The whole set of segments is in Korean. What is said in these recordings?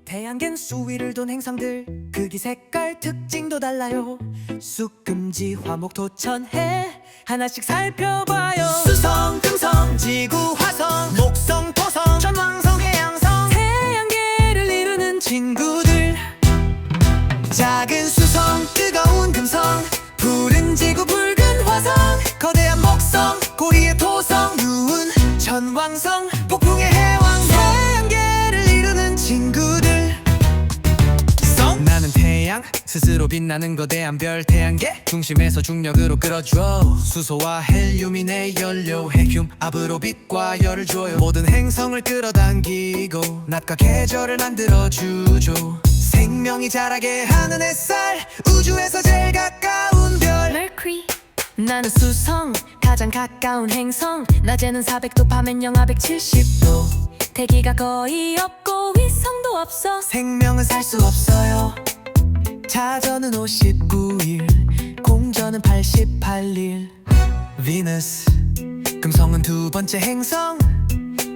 태양계는 수위를 돈 행성들 크기 색깔 특징도 달라요. 쑥금지 화목토천해 하나씩 살펴봐요. 수성 금성 지구 화성 목성 토성 천왕성 해양성 태양계를 이루는 친구들. 작은 수성 뜨거운 금성 푸른 지구 붉은 화성 거대한 목성 고리의 토성 누운 천왕성 폭풍의 해왕성 태양계를 이루는 친구들. 나는 태양 스스로 빛나는 거대한 별 태양계 중심에서 중력으로 끌어줘. 수소와 헬륨이 내 연료 핵륨 압으로 빛과 열을 줘요. 모든 행성을 끌어당기고 낮과 계절을 만들어주죠. 생명이 자라게 하는 햇살 우주에서 제일 가까운 별 Mercury. 나는 수성 가장 가까운 행성 낮에는 400도 밤엔 영하 170도 대기가 거의 없고 위성도 없어 생명은 살 수 없어요. 자전은 59일 공전은 88일 비너스 금성은 두 번째 행성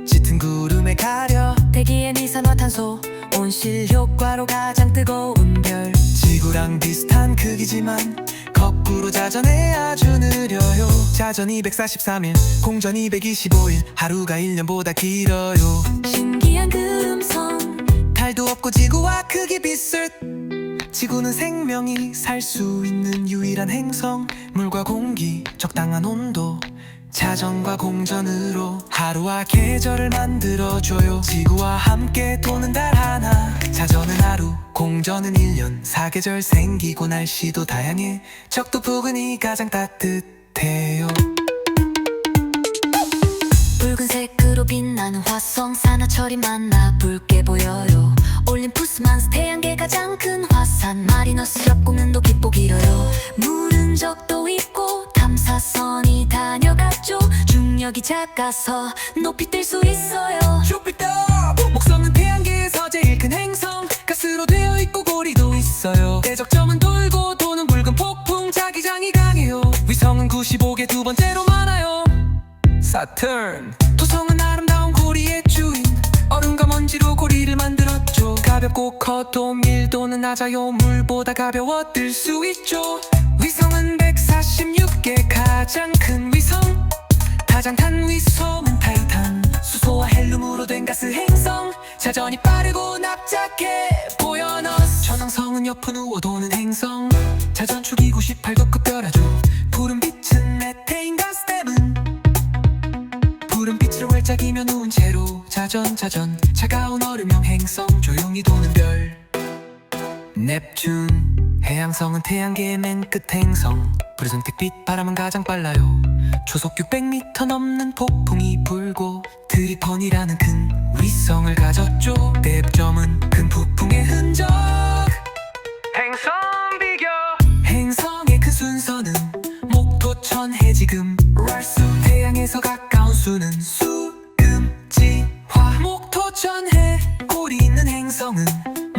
짙은 구름에 가려 대기엔 이산화탄소 온실 효과로 가장 뜨거운 별 지구랑 비슷한 크기지만 거꾸로 자전해 아주 느려요. 자전 243일 공전 225일 하루가 1년보다 길어요. 신기한 금성 달도 없고 지구와 크기 비슷 지구는 생명이 살 수 있는 유일한 행성 물과 공기 적당한 온도 자전과 공전으로 하루와 계절을 만들어줘요. 지구와 함께 도는 달 하나 자전은 하루 공전은 1년 사계절 생기고 날씨도 다양해 적도 부근이 가장 따뜻해요. 붉은색으로 빛나는 화성 산화철이 만나 붉게 보여요. 올림푸스만스 태양계 가장 큰 화산 마리너스 협곡는도 깊고 길어요. 물은 적도 있고 탐사선이 다녀갔죠. 중력이 작아서 높이 뜰 수 있어요. 주피터 목성은 태양계에서 제일 큰 행성 가스로 되어 있고 고리도 있어요. 대적점은 돌고 도는 붉은 폭풍 자기장이 강해요. 위성은 95개 두 번째로 많아요. 사turn 토성은 아름다운 고리의 주인 얼음과 먼지로 고리를 만들었죠. 가볍고 커도 밀도는 낮아요. 물보다 가벼워 뜰 수 있죠. 위성은 146개 가장 큰 위성 다장탄 위성은 타이탄 수소와 헬륨으로 된 가스 행성 자전이 빠르고 납작해 보여너스 천왕성은 옆을 누워 도는 행성 자전축이 98도급 별아주 푸른 빛은 메테인 가스댐은 푸른 빛을 활짝이며 누운 채로 자전 차가운 얼음형 행성 조용히 도는 별 넵튠 해양성은 태양계의 맨 끝 행성 푸르스은빛 바람은 가장 빨라요. 초속 600m 넘는 폭풍이 불고 트리폰이라는 큰 위성을 가졌죠. 뎁점은 큰 폭풍의 흔적 행성 비교 행성의 큰 순서는 목토천 해지금 랄수 태양에서 가까운 수는 수금지 화 목토천해 고리 있는 행성은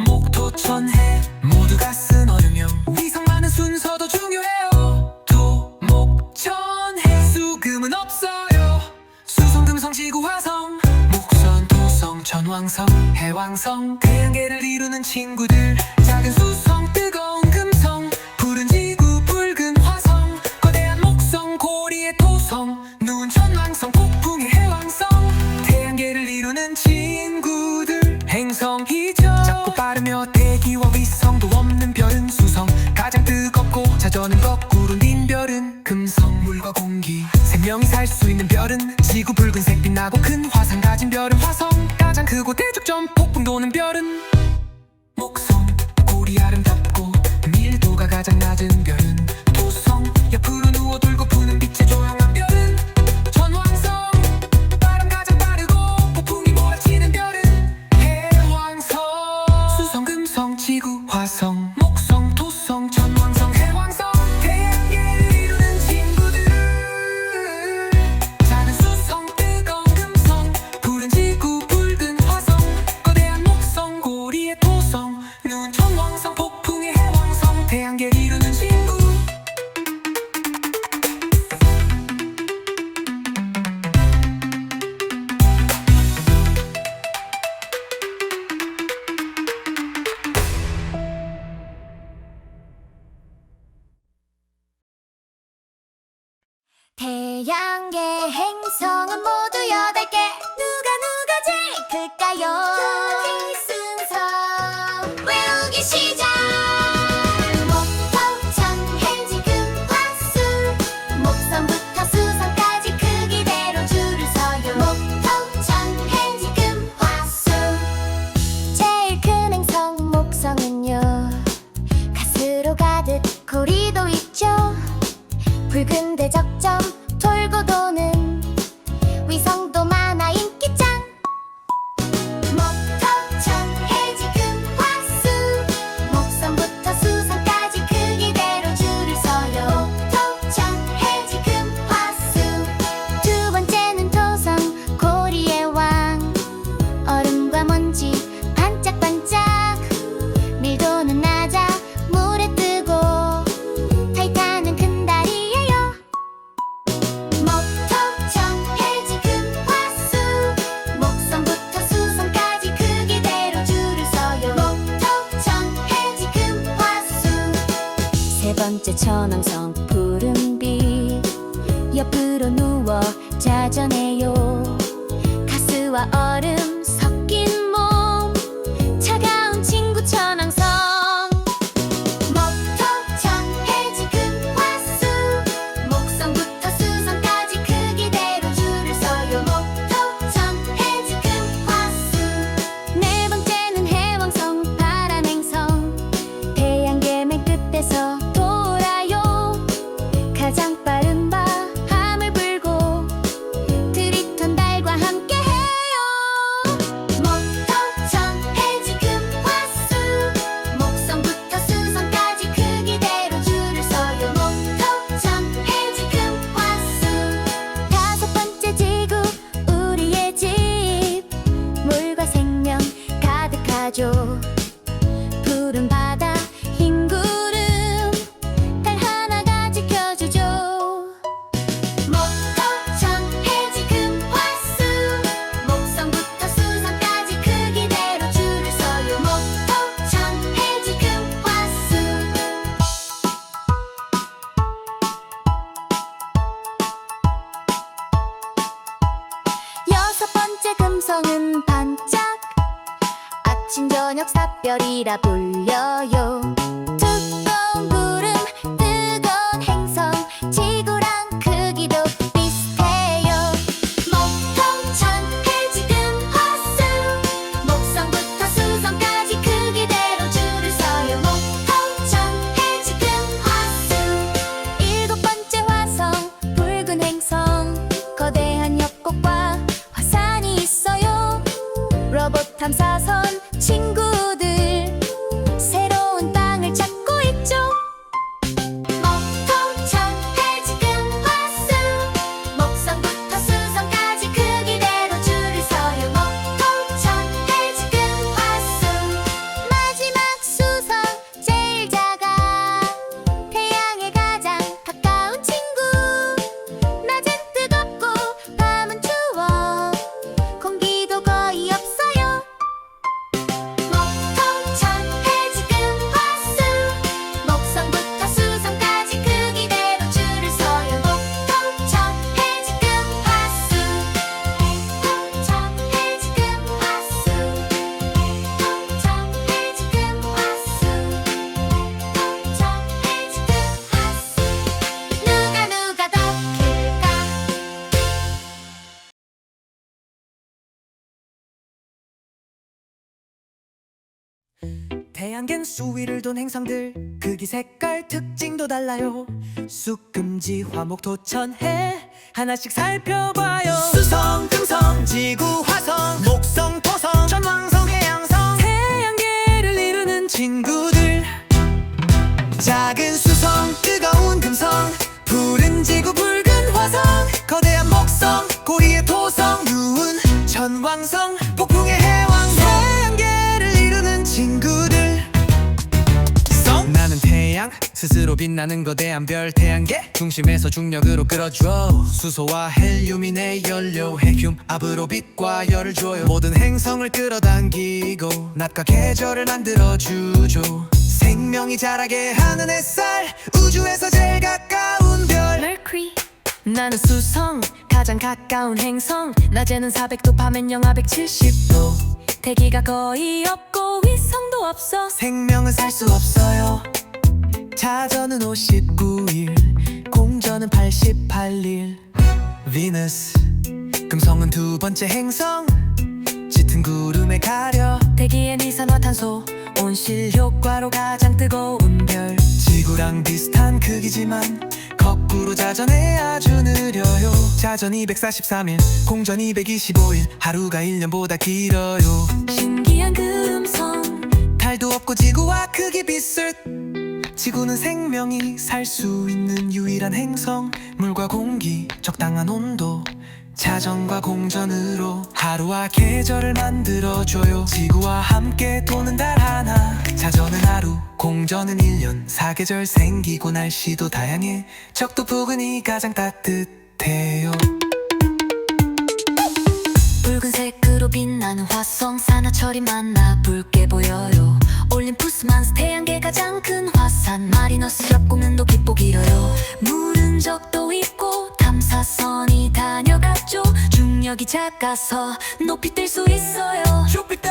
목토천해 모두가 쓴 얼음형 위성 많은 순서도 중요해요. 토목천해 수금은 없어요. 수성 금성 지구 화성 목선 토성 천왕성 해왕성 태양계를 이루는 친구들 작은 수성 뜨거운 금성 푸른 지구 붉은 화성 거대한 목성 고리의 토성 누운 천왕성 폭풍의 해왕성 태양계를 이루는 친구들 행성이죠. 작고 빠르며 대기와 위성도 없는 별은 수성 가장 뜨겁고 자전은 거꾸로 닌 별은 금성 물과 공기 생명이 살 수 있는 별은 지구 붉은색 빛나고 큰 화산 가진 별은 화성 가장 크고 대적점 폭풍 도는 별은 목성 고리 아름답고 밀도가 가장 낮은 별은 토성 옆으로 누워 돌고 부는 빛의 조용한 별은 천왕성 바람 가장 빠르고 폭풍이 몰아치는 별은 해왕성 수성 금성 지구 화성 목성 토성 천왕성 해왕성 태양계를 이루는 친구들 작은 수성 뜨거운 금성 푸른 지구 붉은 화성 거대한 목성 고리의 토성 누운 천왕성 폭풍의 해왕성 태양계를 이루는 친구 있을까요? 순서 외우기 시작! 목토, 천, 해, 지금, 화수 목성부터 수성까지 크기대로 줄을 서요. 목토, 천, 해, 지금, 화수 제일 큰 행성 목성은요 가스로 가득 고리도 있죠. 붉은 대적점 돌고 도는 위성도 많아 인기짱. 목토, 천, 해, 지금, 화수 목성부터 수성까지 크기대로 줄을 서요. 목토, 천, 해, 지금, 화수 두 번째는 토성 고리의 왕. 얼음과 먼지 반짝반짝 밀도는 낮아 물에 뜨고 타이탄은 큰 달이에요. 목토, 천, 해, 지금, 화수 목성부터 수성까지 크기대로 줄을 서요. 목토, 천, 해, 지금, 화수 세 번째 천왕성 푸른빛 옆으로 누워 자전해요. 가스와 얼음 섞인 몸 차가운 친구 천왕성. 목토, 천, 해, 지금, 화수 목성부터 수성까지 크기대로 줄을 서요. 목토, 천, 해, 지금, 화수 네 번째는 해왕성 파란행성. 태양계 맨 끝에서 돌아요. 가장 빠른 바람을 불고 트리톤 달과 함께해요. 목토, 천, 해, 지금, 화수 목성부터 수성까지 크기대로 줄을 서요. 목토, 천, 해, 지금, 화수 다섯 번째 지구 우리의 집. 물과 생명 가득하죠. 푸른 바다 흰 구름 달 하나가 지켜주죠. 목토, 천, 해, 지금, 화수 목성부터 수성까지 크기대로 줄을 서요. 목토, 천, 해, 지금, 화수 여섯 번째 금성은 반짝 아침 저녁 샛별이라 불려요. 두꺼운 구름 뜨거운 행성 지구랑 크기도 비슷해요. 목토, 천, 해, 지금, 화수 목성부터 수성까지 크기대로 줄을 서요. 목토, 천, 해, 지금, 화수 일곱 번째 화성 붉은 행성. 거대한 협곡과 화산이 있어요. 로봇 탐사선 친구들 새로운 땅을 찾고 있죠. 목토, 천, 해, 지금, 화수 목성부터 수성까지 크기대로 줄을 서요. 목토, 천, 해, 지금, 화수 마지막 수성 제일 작아. 태양에 가장 가까운 친구. 낮엔 뜨겁고 밤은 추워 공기도 거의 없어요. 목토, 천, 해, 지금, 화수 목성부터 수성까지 크기대로 줄을 서요. 목토, 천, 해, 지금, 화수 목토, 천, 해, 지금, 화수 목토, 천, 해, 지금, 화수 목토, 천, 해, 지금, 화수 누가 더 클까? 태양계는 수위를 돈 행성들 크기 색깔 특징도 달라요. 쑥금지 화목 토천해 하나씩 살펴봐요. 수성 금성 지구 화성 목성 토성 천왕성 해양성 태양계를 이루는 친구들. 작은 수성 뜨거운 금성 푸른 지구 붉은 화성 거대한 목성 고리의 토성 누운 천왕성 폭풍의 해왕성 태양계를 이루는 친구들. 나는 태양 스스로 빛나는 거대한 별 태양계 중심에서 중력으로 끌어줘. 수소와 헬륨이 연료 핵륨 압으로 빛과 열을 줘요. 모든 행성을 끌어당기고 낮과 계절을 만들어주죠. 생명이 자라게 하는 햇살 우주에서 제일 가까운 별 Mercury, 나는 수성 가장 가까운 행성 낮에는 400도 밤엔 영하 170도 대기가 거의 없고 위성도 없어 생명은 살 수 없어요. 자전은 59일, 공전은 88일. 비너스, 금성은 두 번째 행성, 짙은 구름에 가려. 대기엔 이산화탄소 온실 효과로 가장 뜨거운 별 지구랑 비슷한 크기지만 거꾸로 자전해 아주 느려요. 자전 243일, 공전 225일, 하루가 1년보다 길어요. 신기한 금성 달도 없고 지구와 크기 비슷. 지구는 생명이 살 수 있는 유일한 행성. 물과 공기, 적당한 온도, 자전과 공전으로 하루와 계절을 만들어줘요. 지구와 함께 도는 달 하나. 자전은 하루, 공전은 1년. 사계절 생기고 날씨도 다양해. 적도 부근이 가장 따뜻해요. 붉은색으로 빛나는 화성 산화철이 만나 붉게 보여요. 올림푸스만스 태양계 가장 큰 화산 마리너스 협곡은 높이고 길어요. 물은 적도 있고 탐사선이 다녀갔죠. 중력이 작아서 높이 뜰 수 있어요. 주피터,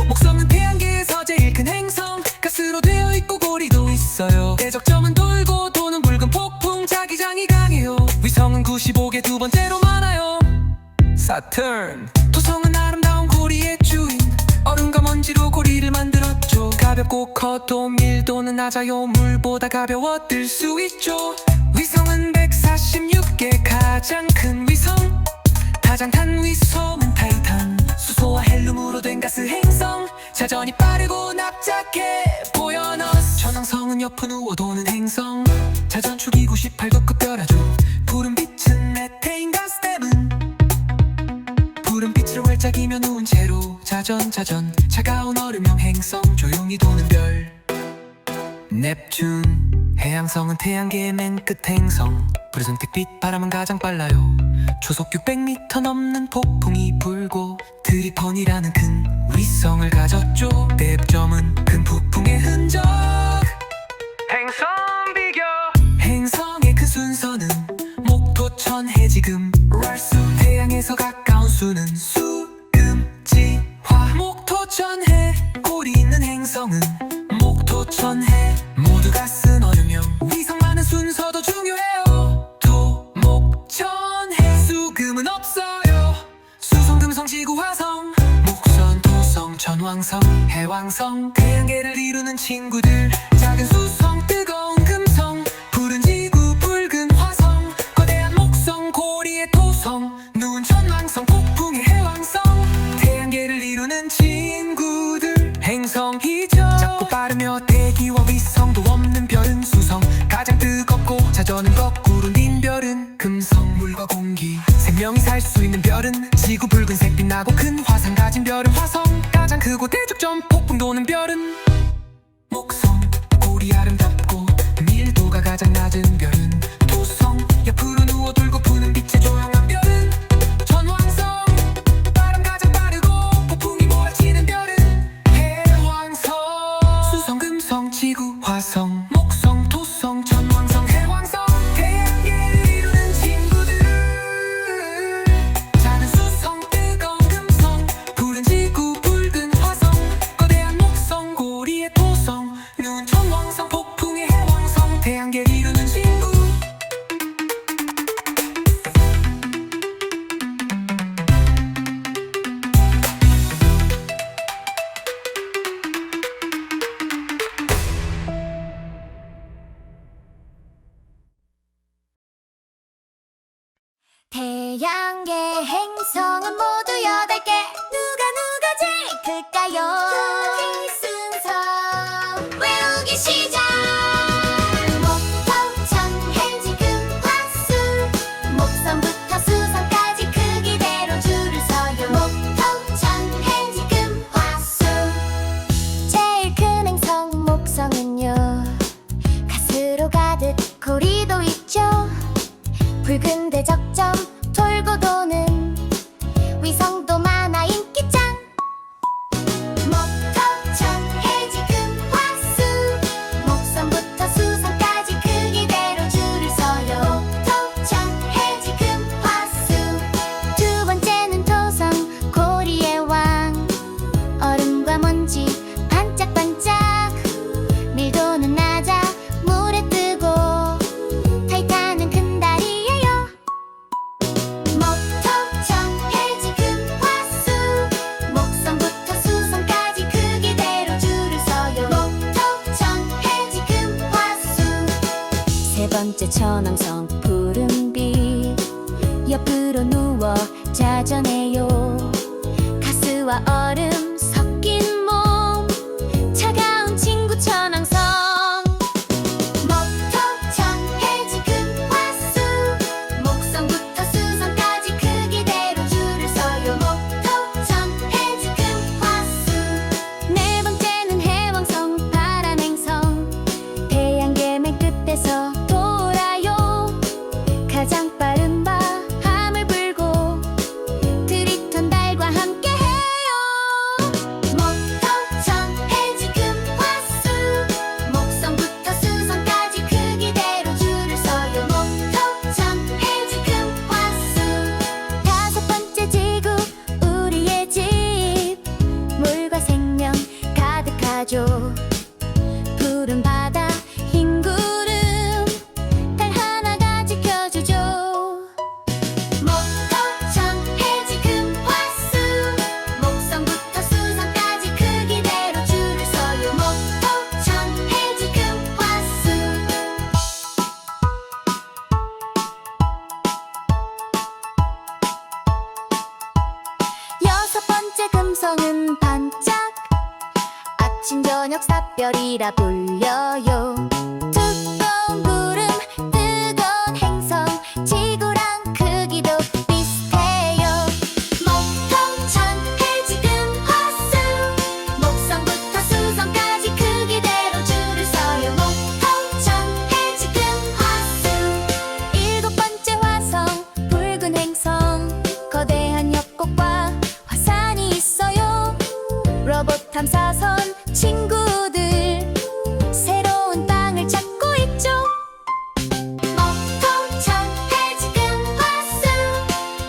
목성은 태양계에서 제일 큰 행성. 가스로 되어 있고 고리도 있어요. 대적점은 돌고 도는 붉은 폭풍 자기장이 강해요. 위성은 95개 두 번째로 많아요. 사turn, 토성은 아름다운 고리의 주인. 얼음과 먼지로 고리를 만들었죠. 가볍고 커도 밀도는 낮아요. 물보다 가벼워 뜰 수 있죠. 위성은 146개 가장 큰 위성. 가장 탄 위성은 타이탄, 수소와 헬륨으로 된 가스 행성. 자전이 빠르고 납작해 보여 너스. 천왕성은 옆은 우워 도는 행성. 자전축이 98도 급별하죠. 푸른 빛은 메테인 가스 때문. 푸른 빛을 활짝이며 누운 채로 자전 차가운 얼음형 행성 조용히 도는 별. 넵튠, 해양성은 태양계의 맨 끝 행성. 푸르른 빛 바람은 가장 빨라요. 초속 600m 넘는 폭풍이 불고 트리펀이라는 큰 위성을 가졌죠. 대점은 큰 폭풍의 흔적. 행성 비교. 행성의 큰 순서는 목토천 해지금 랄수. 태양에서 가까운 수는 수금지화. 목토천해 고리 있는 행성은 목토천해. 모두가 쓴 얼음형 위성 많은 순서도 중요해요. 토목천해. 수금은 없어요. 수성, 금성, 지구, 화성, 목선, 토성, 천왕성, 해왕성. 태양계를 이루는 친구들. 작은 수성, 뜨거운 금성, 푸른 지구, 붉은 화성, 거대한 목성, 고리의 토성, 누운 천왕성, 폭풍의 해왕성. 태양계를 이루는 친구들. 행성이죠. 작고 빠르며 대기와 위성도 없는 별은 수성. 가장 뜨겁고 자전은 거꾸로 닌 별은 금성. 물과 공기, 생명이 살 수 있는 별은 지구. 붉은색 빛나고 큰 화상 가진 별은 화성. 가장 크고 대적점 폭풍 도는 별은 목성. 고리 아름답고 밀도가 가장 낮은 별은 토성. 옆으로 누워 돌고 푸는 빛의 조용한 별은 천왕성. 바람 가장 빠르고 폭풍이 몰아치는 별은 해왕성. 수성, 금성, 지구, 화성, 목성, 토성, 천왕성, 해왕성. 태양계를 이루는 친구들. 작은 수성, 뜨거운 금성, 푸른 지구, 붉은 화성, 거대한 목성, 고리의 토성, 누운 천왕성, 폭풍의 해왕성. 태양계를 이루는 친구. 태양계 행성은 모두 8개. 누가 제일 클까요? 순서 외우기 시작. 목토천 해지금 화수. 목성부터 수성까지 크기대로 줄을 서요. 목토천 해지금 화수. 제일 큰 행성 목성은요, 가스로 가득 고리도 있죠. 붉은 대적점 돌고 도는 위성도 많아 인기짱. 목토천 해지금 화수. 번째 천왕성 푸른빛 옆으로 누워 자전해요. 가스와 얼음 섞인 몸 차가운 친구 천왕성. 목토천 해지금 화수 목성부터 수성까지 크기대로 줄을 서요. 목토천 해지금 화수. 네 번째는 해왕성 바람행성 태양계 맨 끝에서 돌아요. 가장 빠른 바람을 불고 트리톤 달과 함께 해요. 목토천 해지금 화수 목성부터 수성까지 크기대로 줄을 서요. 목토천 해지금 화수. 다섯 번째 지구 우리의 집 물과 생명 가득하죠. 푸른 바다 흰 구름 달 하나가 지켜주죠. 목토천 해지금 화수 목성부터 수성까지 크기대로 줄을 서요. 목토천 해지금 화수. 여섯 번째 금성은 반짝 아침 저녁 샛별이라 불려요. 두꺼운 구름 뜨거운 행성 지구랑 크기도 비슷해요. 목토천 해지금 화수 목성부터 수성까지 크기대로 줄을 서요. 목토천 해지금 화수. 일곱 번째 화성 붉은 행성 거대한 협곡과 화산이 있어요. 로봇 탐사선 친구들 새로운 땅을 찾고 있죠. 목토천 해지금 화수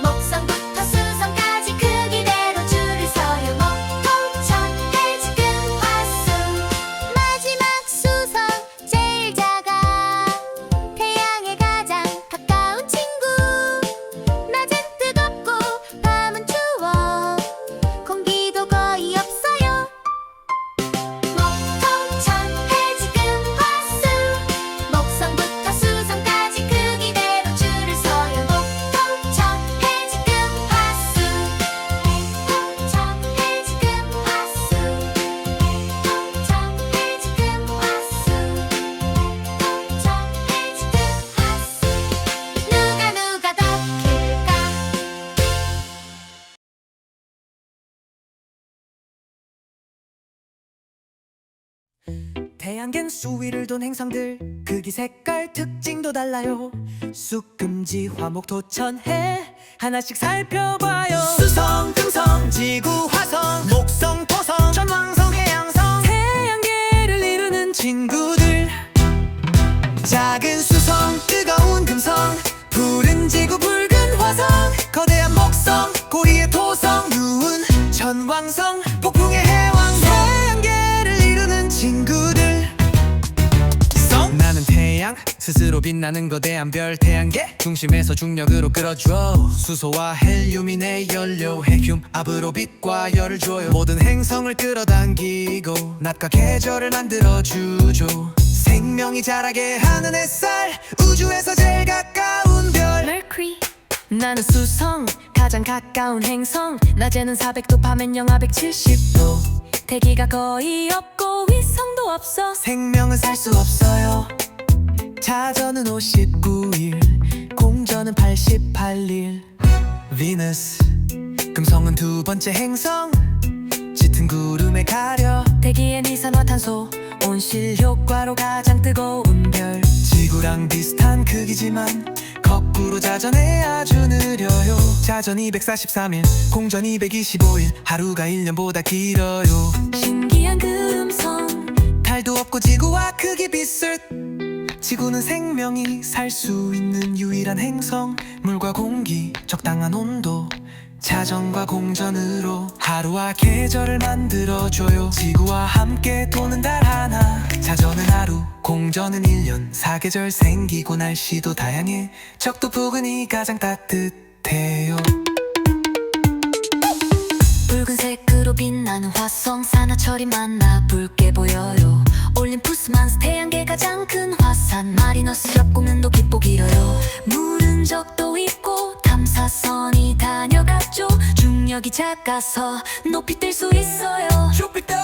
목성부터 수성까지 크기대로 줄을 서요. 목토천 해지금 화수. 마지막 수성 제일 작아 태양에 가장 가까운 친구. 낮엔 뜨겁고 밤은 추워 공기도 거의 없어요. 목토천 해지금 화수 목성부터 수성까지 크기대로 줄을 서요. 목토천 해지금 화수. 목토천 해지금 화수. 목토천 해지금 화수. 목토천 해지금 화수. 누가 더 클까? 태양계는 수위를 돈 행성들 크기 색깔 특징도 달라요. 쑥금지 화목 토천해 하나씩 살펴봐요. 수성 금성 지구 화성 목성 토성 천왕성 해양성 태양계를 이루는 친구들. 작은 수성 뜨거운 금성 푸른 지구 붉은 화성 거대한 목성 고리의 토성 누운 천왕성 폭풍의 해왕성 태양계를 이루는 친구들. 나는 태양 스스로 빛나는 거대한 별 태양계 중심에서 중력으로 끌어줘. 수소와 헬륨이 내 연료 핵륨 압으로 빛과 열을 줘요. 모든 행성을 끌어당기고 낮과 계절을 만들어주죠. 생명이 자라게 하는 햇살 우주에서 제일 가까운 별 Mercury. 나는 수성 가장 가까운 행성 낮에는 400도 밤엔 영하 170도 대기가 거의 없고 위성도 없어. 생명은 살 수 없어요. 자전은 59일 공전은 88일. 비너스 금성은 두 번째 행성 짙은 구름에 가려 대기엔 이산화탄소 온실 효과로 가장 뜨거운 별. 지구랑 비슷한 크기지만 거꾸로 자전해 아주 느려요. 자전 243일 공전 225일 하루가 1년보다 길어요. 신기한 금성 달도 없고 지구와 크기 비슷. 지구는 생명이 살 수 있는 유일한 행성. 물과 공기 적당한 온도 자전과 공전으로 하루와 계절을 만들어줘요. 지구와 함께 도는 달 하나 자전은 하루 공전은 1년 사계절 생기고 날씨도 다양해. 적도 푸근이 가장 따뜻해요. 붉은색으로 빛나는 화성 산화철이 만나 붉게 보여요. 올림푸스 만스 태양계 가장 큰 화산 마리너스 협곡는도 깊고 길어요. 물은 적도 있고 탐사선이 다녀갔죠. 중력이 작아서 높이 뜰 수 있어요. 주피터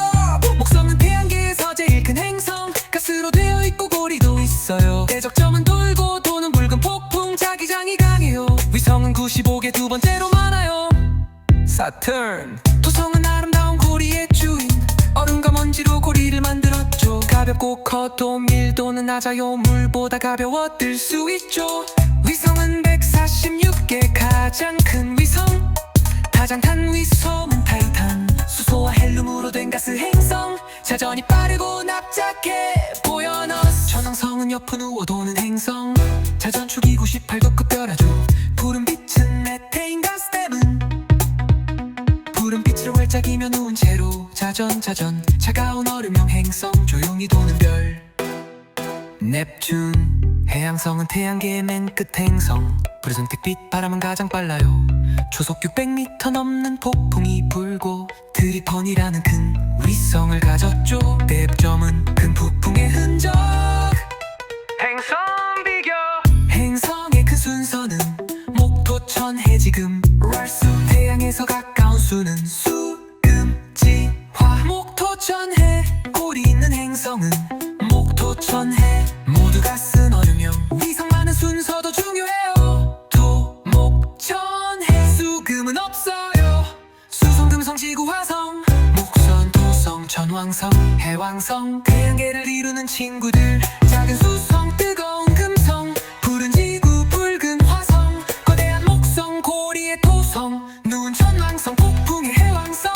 목성은 태양계에서 제일 큰 행성 가스로 되어 있고 고리도 있어요. 대적점은 돌고 도는 붉은 폭풍 자기장이 강해요. 위성은 95개 두 번째로 많아요. 사turn 토성은 아름다운 고리의 주인 얼음과 먼지로 고리를 만들었죠. 가볍고 커도 밀도는 낮아요. 물보다 가벼워 뜰 수 있죠. 위성은 146개 가장 큰 위성 가장탄 위성은 타이탄 수소와 헬륨으로 된 가스 행성 자전이 빠르고 납작해 보여너스 천왕성은 옆을 누워 도는 행성 자전축이 98도 급별하죠. 푸른 빛은 메테인 가스 때문 푸른 빛을 활짝이며 누운 채로 자전 차가운 얼음형 행성 조용히 도는 별 넵튠 해양성은 태양계의 맨 끝 행성 푸르른 택빛 바람은 가장 빨라요. 초속 600m 넘는 폭풍이 불고 트리펀이라는 큰 위성을 가졌죠. 대점은 큰 폭풍의 흔적 행성 비교 행성의 큰 순서는 목토천 해지금 랄수 태양에서 가까운 수는 수금지화 목토천해 고리 있는 행성은 목토천해 모두가 쓴 얼음형 위성 많은 순서도 중요해요. 토목천해 수금은 없어요. 수성 금성 지구 화성 목선 토성 천왕성 해왕성 태양계를 이루는 친구들 작은 수성 뜨거운 금성 푸른 지구 붉은 화성 거대한 목성 고리의 토성 누운 천왕성 폭풍의 해왕성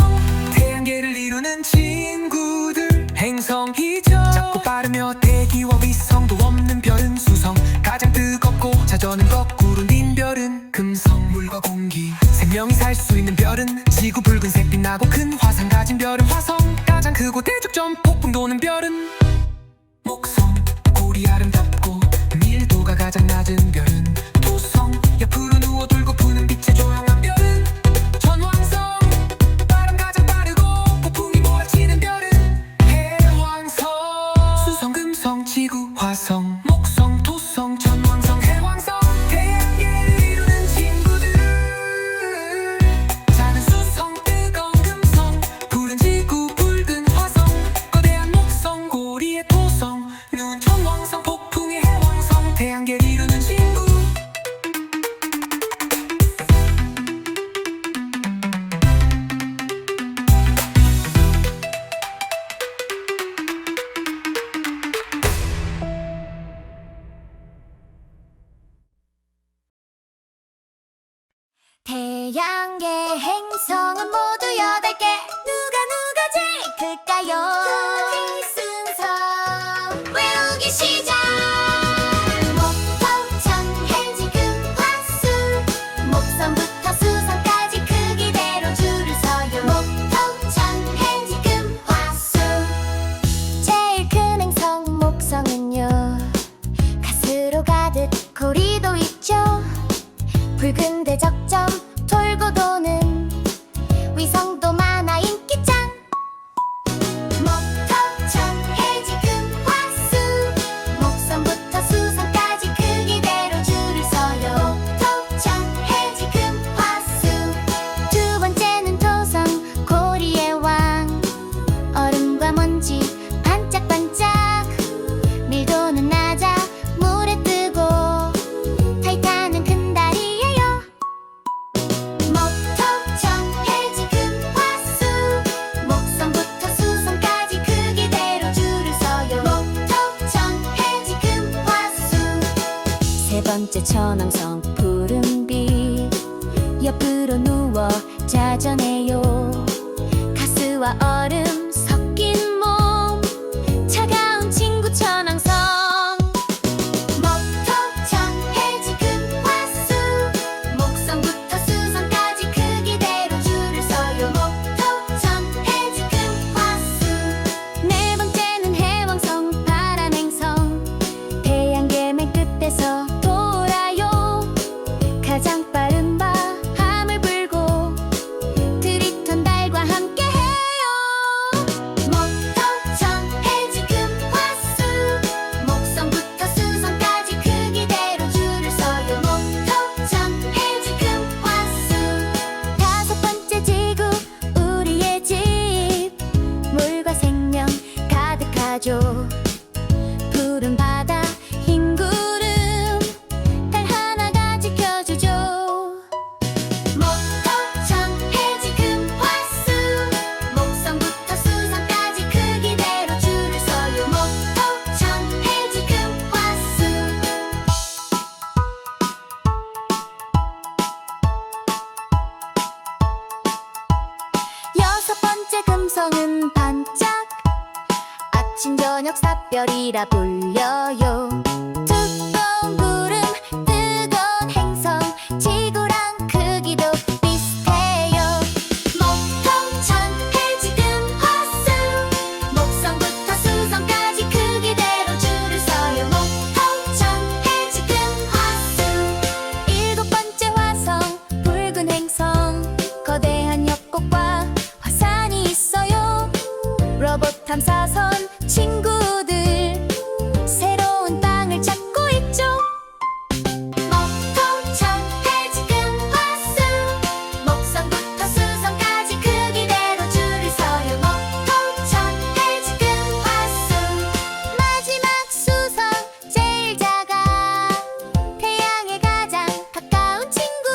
태양계를 이루는 친구들 행성이죠. 작고 빠르며 대기와 위성도 없는 별은 수성 가장 뜨겁고 자전은 거꾸로 닌 별은 금성 물과 공기 생명이 살 수 있는 별은 지구 붉은색 빛나고 큰 화산 가진 별은 화성 가장 크고 대적점 폭풍 도는 별은 목성 고리 아름답고 밀도가 가장 낮은 별은 토성 옆으로 누워 돌고 부는 빛의 조용한 별은 천왕성 바람 가장 빠르고 폭풍이 몰아치는 별은 해왕성 수성 금성 지구 화성 목성 토성 천왕성 해왕성 태양계를 이루는 친구들 작은 수성 뜨거운 금성 푸른 지구 붉은 화성 거대한 목성 고리의 토성 누운 천왕성 폭풍의 해왕성 태양계를 이루는 친구 태양계 행성은 모두 8개 누가 제일 클까요? 순서 외우기 시작 목토천 해지금 화수 목성부터 수성까지 크기대로 줄을 서요. 목토천 해지금 화수 제일 큰 행성 목성은요 가스로 가득 고리도 있죠. 붉은 대적점 돌고 도는 위성도 많아 인기짱 목토천 해지금 화수 목성부터 수성까지 크기대로 줄을 서요. 목토천 해지금 화수 두 번째는 토성 고리의 왕 얼음과 먼지 반짝반짝 밀도는 낮아 물에 뜨고 타이탄은 큰 달이에요. 목토천 해지금 화수 목성부터 수성까지 크기대로 줄을 서요. 목토천 해지금 화수 세 번째 천왕성 푸른빛 옆으로 누워 자전해요. 가스와 얼음 섞인 몸 차가운 친구 천왕성 목토천 해지금 화수 목성부터 수성까지 크기대로 줄을 서요. 목토천 해지금 화수 네 번째는 해왕성 바람행성 태양계 맨 끝에서 돌아요. 가장 빠른 바람을 불고 트리톤 달과 함께해요. 아침 저녁 샛별이라 불려요. 두꺼운 구름 뜨거운 행성 지구랑 크기도 비슷해요. 목통천 해지금 화수 목성부터 수성까지 크기대로 줄을 서요. 목통천 해지금 화수 일곱 번째 화성 붉은 행성 거대한 협곡과 화산이 있어요. 로봇 탐사선 친구들 새로운 땅을 찾고 있죠. 목통천 해지금 화수 목성부터 수성까지 크기대로 줄을 서요. 목통천 해지금 화수 마지막 수성 제일 작아 태양에 가장 가까운 친구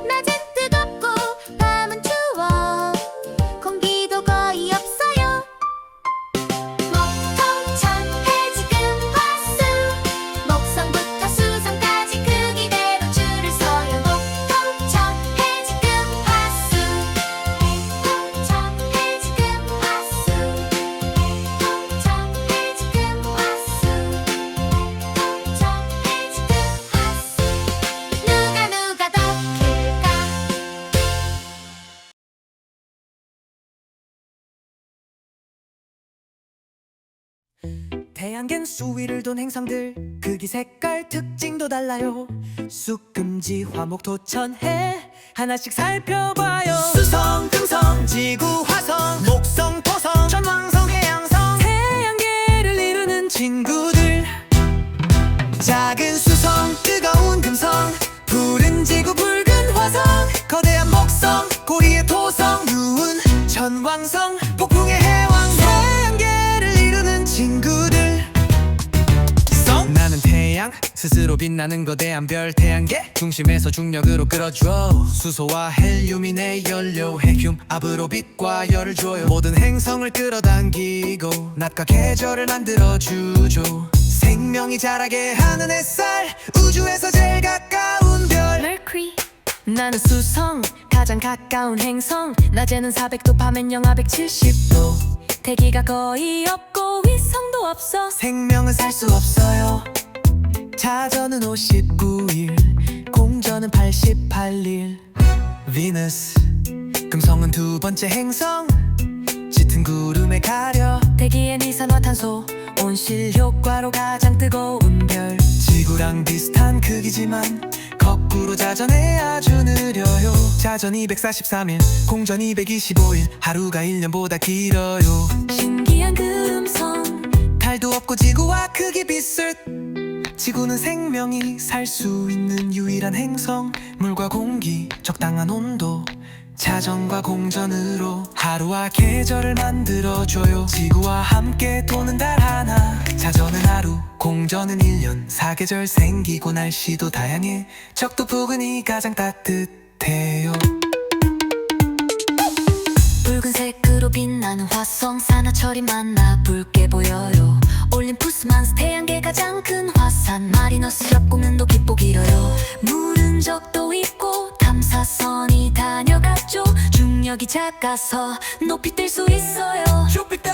낮엔 뜨겁고 밤은 추워 공기도 거의 없어요. 목통천 해지금 화수 목성부터 수성까지 크기대로 줄을 서요. 목통천 해지금 화수 목통천 해지금 화수 목통천 해지금 화수 목통천 해지금 화수 누가 더 클까? 태양계는 수위를 돈 행성들 크기 색깔 특징도 달라요. 쑥금지 화목 토천해 하나씩 살펴봐요. 수성 금성 지구 화성 목성 토성 전왕성 해양성 태양계를 이루는 친구들. 작은 수성 뜨거운 금성 푸른 지구 붉은 화성 거대한 목성 고리의 토성 누운 전왕성 폭풍의 해왕성 태양계를 이루는 친구들. 나는 태양 스스로 빛나는 거대한 별 태양계 중심에서 중력으로 끌어줘. 수소와 헬륨이 내 연료 핵륨 압으로 빛과 열을 줘요. 모든 행성을 끌어당기고 낮과 계절을 만들어주죠. 생명이 자라게 하는 햇살 우주에서 제일 가까운 별 Mercury 나는 수성 가장 가까운 행성 낮에는 400도 밤엔 영하 170도 대기가 거의 없고 위성도 없어 생명은 살 수 없어요. 자전은 59일 공전은 88일. 비너스 금성은 두 번째 행성 짙은 구름에 가려 대기엔 이산화탄소 온실 효과로 가장 뜨거운 별 지구랑 비슷한 크기지만 거꾸로 자전해 아주 느려요. 자전 243일 공전 225일 하루가 1년보다 길어요. 신기한 금성 달도 없고 지구와 크기 비슷. 지구는 생명이 살 수 있는 유일한 행성. 물과 공기 적당한 온도 자전과 공전으로 하루와 계절을 만들어줘요. 지구와 함께 도는 달 하나 자전은 하루 공전은 1년 사계절 생기고 날씨도 다양해. 적도 부근이 가장 따뜻해요. 붉은색으로 빛나는 화성 산화철이 만나 붉게 보여요. 올림푸스만스 태양계 가장 큰 화산 마리너스 협곡면도 깊고 길어요. 물은 적도 있고 탐사선이 다녀갔죠. 중력이 작아서 높이 뜰 수 있어요. 주피터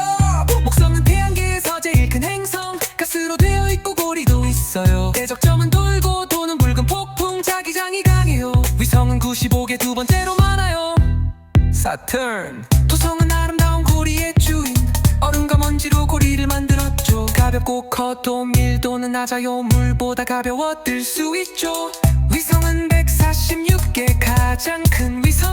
목성은 태양계에서 제일 큰 행성 가스로 되어 있고 고리도 있어요. 대적점은 돌고 도는 붉은 폭풍 자기장이 강해요. 위성은 95개 두 번째로 많아요. 사turn 토성은 아름다운 고리의 주인 얼음과 먼지로 고리를 만들었죠. 가볍고 커도 밀도는 낮아요. 물보다 가벼워 뜰 수 있죠. 위성은 146개 가장 큰 위성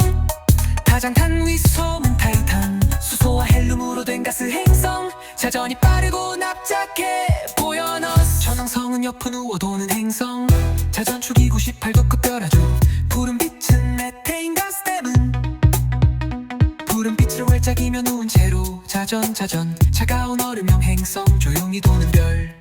다장탄 위성은 타이탄 수소와 헬륨으로 된 가스 행성 자전이 빠르고 납작해 보여너스 전왕성은 옆은 누워 도는 행성 자전축이 98도 급별하죠. 푸른 빛은 메테인 가스댐은 푸른 빛으로 활짝이며 누운 채로 자전 차가운 얼음형 행성 조용히 도는 별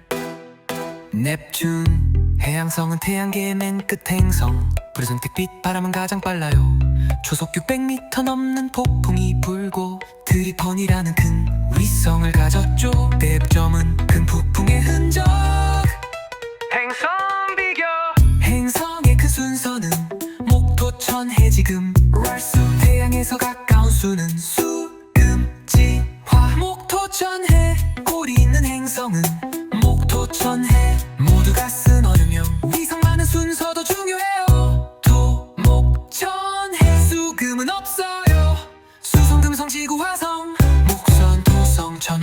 넵튠 해양성은 태양계의 맨 끝 행성 푸르스빛 바람은 가장 빨라요. 초속 600m 넘는 폭풍이 불고 트리펀이라는 큰 위성을 가졌죠. 대점은 큰 폭풍의 흔적 행성 비교 행성의 큰 순서는 목토천 해지금 랄수 태양에서 가까운 수는 수금지 화 목토천 해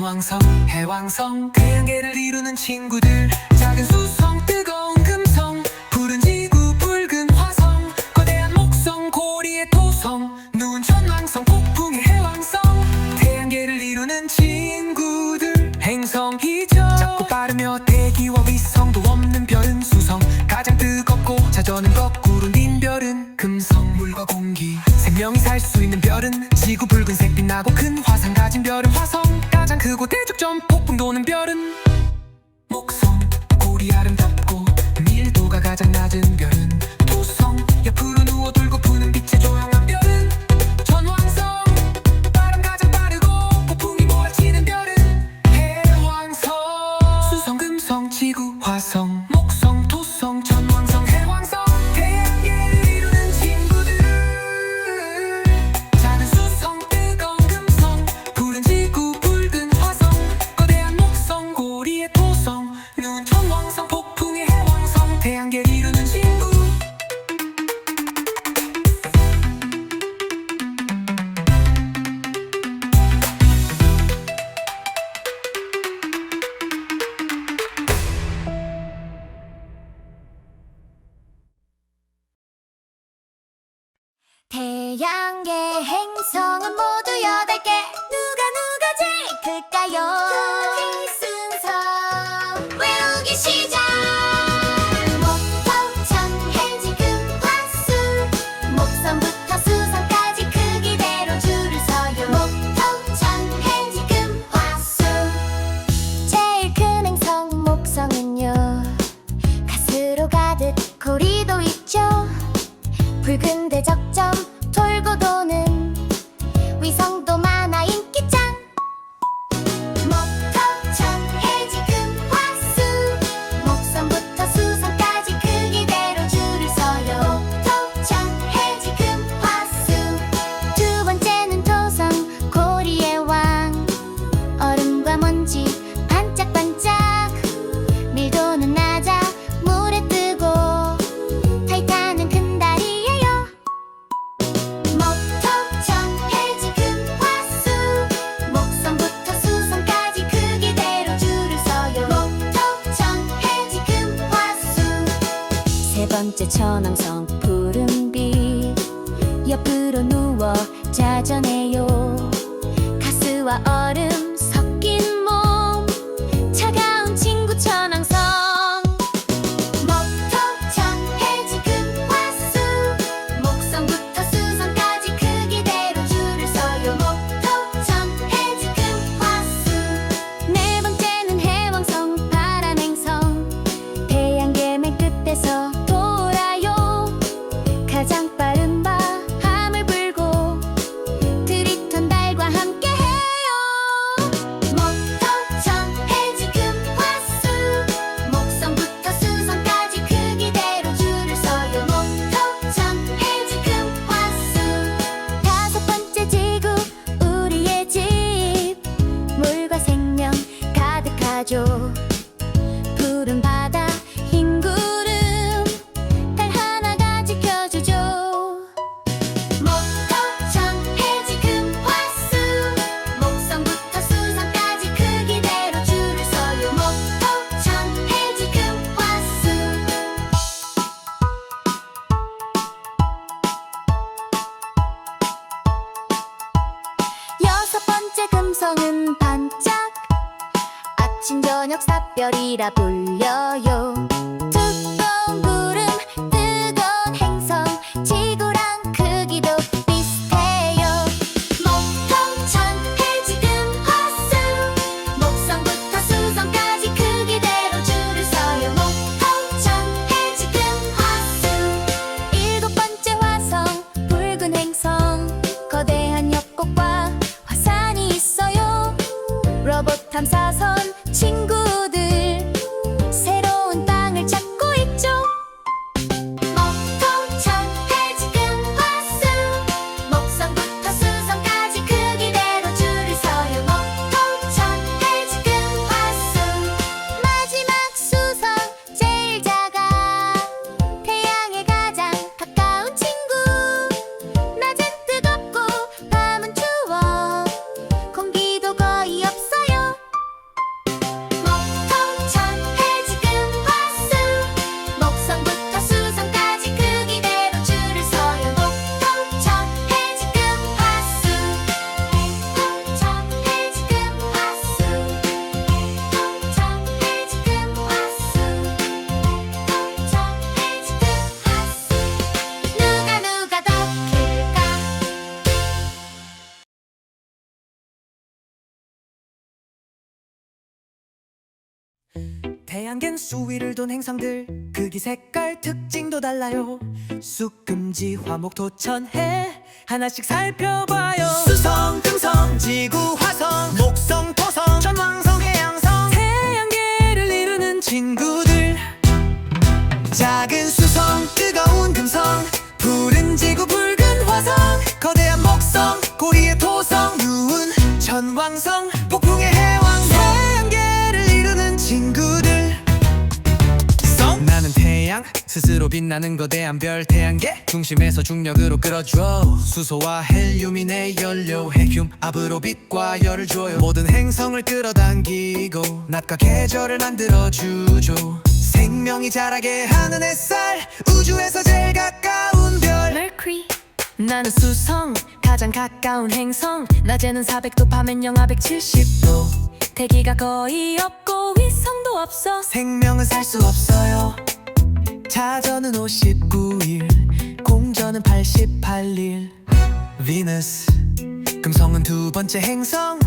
천왕성, 해왕성, 태양계를 이루는 친구들. 작은 수성, 뜨거운 금성, 푸른 지구, 붉은 화성, 거대한 목성, 고리의 토성, 누운 천왕성, 폭풍의 해왕성, 태양계를 이루는 친구들. 행성이죠. 작고 빠르며 대기와 위성도 없는 별은 수성, 가장 뜨겁고 자전은 거꾸로 닌 별은 금성. 물과 공기, 생명이 살 수 있는 별은 지구, 붉은색 빛나고 큰 화상 가진 별은 화성, 가장 크고 대적점 폭풍 도는 별은 목성. 고리 아름답고 밀도가 가장 낮은 별은 토성, 옆으로 누워 돌고 부는 빛의 조용한 별은 천왕성, 바람 가장 빠르고 폭풍이 몰아치는 별은 해왕성. 수성, 금성, 지구, 화성, 목성, 토성, 천왕성, 해왕성, 태양계를 이루는 친구들. 작은 수성, 뜨거운 금성, 푸른 지구, 붉은 화성, 거대한 목성, 고리의 토성, 누운 천왕성, 폭풍의 해왕성, 태양계를 이루는 친구. 태양계 행성은 모두 8개. 누가 제일 클까요? 순서 외우기 시작. 목토, 천, 해지, 금, 화수, 목성부터 수성까지 크기대로 줄을 서요. 목토, 천, 해지, 금, 화수. 제일 큰 행성 목성은요, 가스로 가득 고리도 있죠. 붉은 대적점 돌고 도는 위성도 많아 인기짱. 목토, 천, 해지, 금, 화수, 목성부터 수성까지 크기대로 줄을 서요. 목토, 천, 해지, 금, 화수. 두 번째는 토성, 고리의 왕. 얼음과 먼지 반짝반짝, 밀도는 낮아 물에 뜨고 타이탄은 큰 달이에요. 목토, 천, 해지, 금, 화수, 목성부터 수성까지 크기대로 줄을 서요. 목토, 천, 해지, 금, 화수. 세 번째 천왕성, 푸른빛, 옆으로 누워 자전해요. 가스와 얼음 섞인 몸, 차가운 친구 천왕성. 목토, 천, 해지, 금, 화수, 목성부터 수성까지 크기대로 줄을 서요. 목토, 천, 해지, 금, 화수. 네 번째는 해왕성, 파란 행성, 태양계 맨 끝에서 돌아요. 가장 빠른 바람을 불고 트리톤 달과 함께해요. 목토, 천, 해지, 금, 화수, 목성부터 수성까지 크기대로 줄을 서요. 목토, 천, 해지, 금, 화수. 다섯 번째 지구, 우리의 집, 물과 생명 가득하죠. 푸른 바다, 흰 구름, 달 하나가 지켜주죠. 목토, 천, 해지, 금, 화수, 목성부터 수성까지 크기대로 줄을 서요. 목토, 천, 해지, 금, 화수. 여섯 번째 금성은 반짝, 아침 저녁 샛별이라 불려요. 두꺼운 구름, 뜨거운 행성, 지구랑 크기도 비슷해요. 목토, 천, 해지, 금, 화수, 목성부터 수성까지 크기대로 줄을 서요. 목토, 천, 해지, 금, 화수. 일곱 번째 화성, 붉은 행성, 거대한 협곡과 화산이 있어요. 로봇 탐사선 친구들, 새로운 땅을 찾고 있죠. 목토, 천, 해지, 금, 화수, 목성부터 수성까지 크기대로 줄을 서요. 목토, 천, 해지, 금, 화수. 마지막 수성, 제일 작아, 태양에 가장 가까운 친구. 낮은 뜨겁고 밤은 추워, 공기도 거의 없어요. 태양계는 수위를 돈 행성들 크기 색깔 특징도 달라요. 쑥금지 화목 토천해 하나씩 살펴봐요. 수성 금성 지구 화성 목성 토성 전왕성 해양성 태양계를 이루는 친구들. 작은 수성 뜨거운 금성 푸른 지구 붉은 화성 거대한 목성 고리의 토성 누운 전왕성 폭풍의 해왕성 태양계를 이루는 친구들. 나는 태양 스스로 빛나는 거대한 별 태양계 중심에서 중력으로 끌어줘. 수소와 헬륨이 내 연료 핵륨 압으로 빛과 열을 줘요. 모든 행성을 끌어당기고 낮과 계절을 만들어주죠. 생명이 자라게 하는 햇살 우주에서 제일 가까운 별 Mercury. 나는 수성 가장 가까운 행성 낮에는 400도 밤엔 영하 170도 대기가 거의 없고 위성도 없어. 생명은 살 수 없어요. 자전은 59일 공전은 88일. 비너스 금성은 두 번째 행성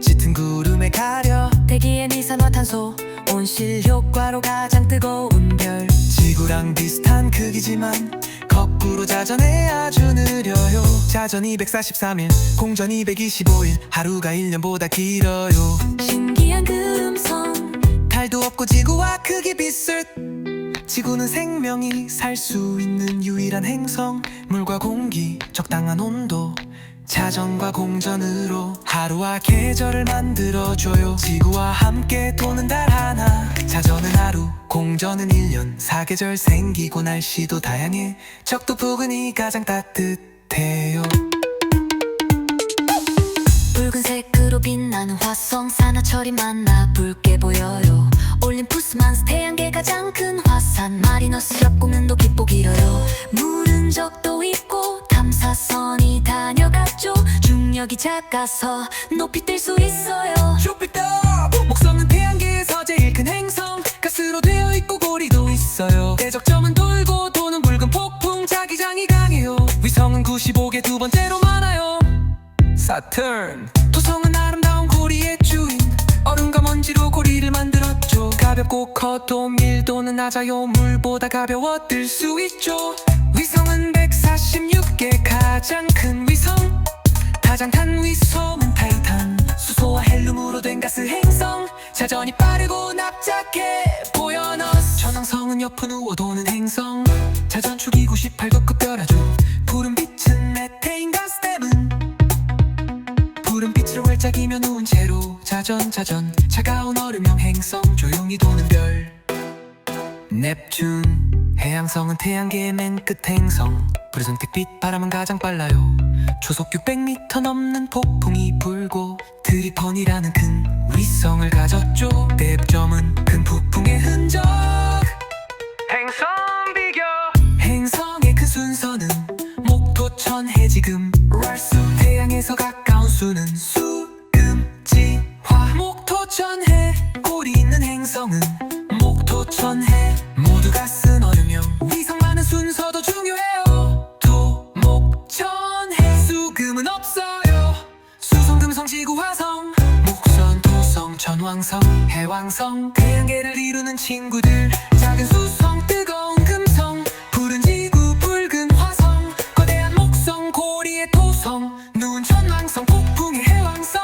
짙은 구름에 가려 대기엔 이산화탄소 온실 효과로 가장 뜨거운 별. 지구랑 비슷한 크기지만 거꾸로 자전해 아주 느려요. 자전 243일 공전 225일 하루가 1년보다 길어요. 신기한 금성 달도 없고 지구와 크기 비슷. 지구는 생명이 살 수 있는 유일한 행성. 물과 공기 적당한 온도 자전과 공전으로 하루와 계절을 만들어줘요. 지구와 함께 도는 달 하나 자전은 하루 공전은 1년 사계절 생기고 날씨도 다양해. 적도 부근이 가장 따뜻해요. 붉은색으로 빛나는 화성 산화철이 많아 붉게 보여요. 올림푸스만스 태양계 가장 큰 화산 마리너스 협곡면도 깊고 길어요. 물은 적도 있고 탐사선이 다녀갔죠. 중력이 작아서 높이 뜰 수 있어요. 주피터 목성은 태양계에서 제일 큰 행성 가스로 되어 있고 고리도 있어요. 대적점은 돌고 도는 붉은 폭풍 자기장이 강해요. 위성은 95개 두 번째로 많아요. 사turn 토성은 아름다운 고리의 주인 얼음과 먼지로 고리를 만들었죠. 가볍고 커도 밀도는 낮아요. 물보다 가벼워 뜰 수 있죠. 위성은 146개 가장 큰 위성 다장탄 위성은 타이탄 수소와 헬륨으로 된 가스 행성 자전이 빠르고 납작해 보여너스 전왕성은 옆은 우워 도는 행성 자전축이 98급급 별아주 푸른 빛은 메테인 가스 때문 푸른 빛으로 활짝이며 누운 채로 자전 차가운 얼음형 행성 조용히 도는 별 넵튠 해양성은 태양계의 맨 끝 행성 푸른 색빛 바람은 가장 빨라요. 초속 600m 넘는 폭풍이 불고 트리펀이라는 큰 위성을 가졌죠. 대점은 큰 폭풍의 흔적 행성 비교 행성의 큰 순서는 목토천 해지금 월수 태양에서 가까운 수는 수금지 화 목토천해 고리 있는 행성은 목토천해 모두가 쓴 얼음형 위성 많은 순서도 중요해요. 토목천해 수금은 없어요. 수성 금성 지구 화성 목선 토성 전왕성 해왕성 태양계를 이루는 친구들 작은 수성 뜨거운 금성 푸른 지구 붉은 화성 거대한 목성 고리의 토성 누운 전왕성 폭풍의 해왕성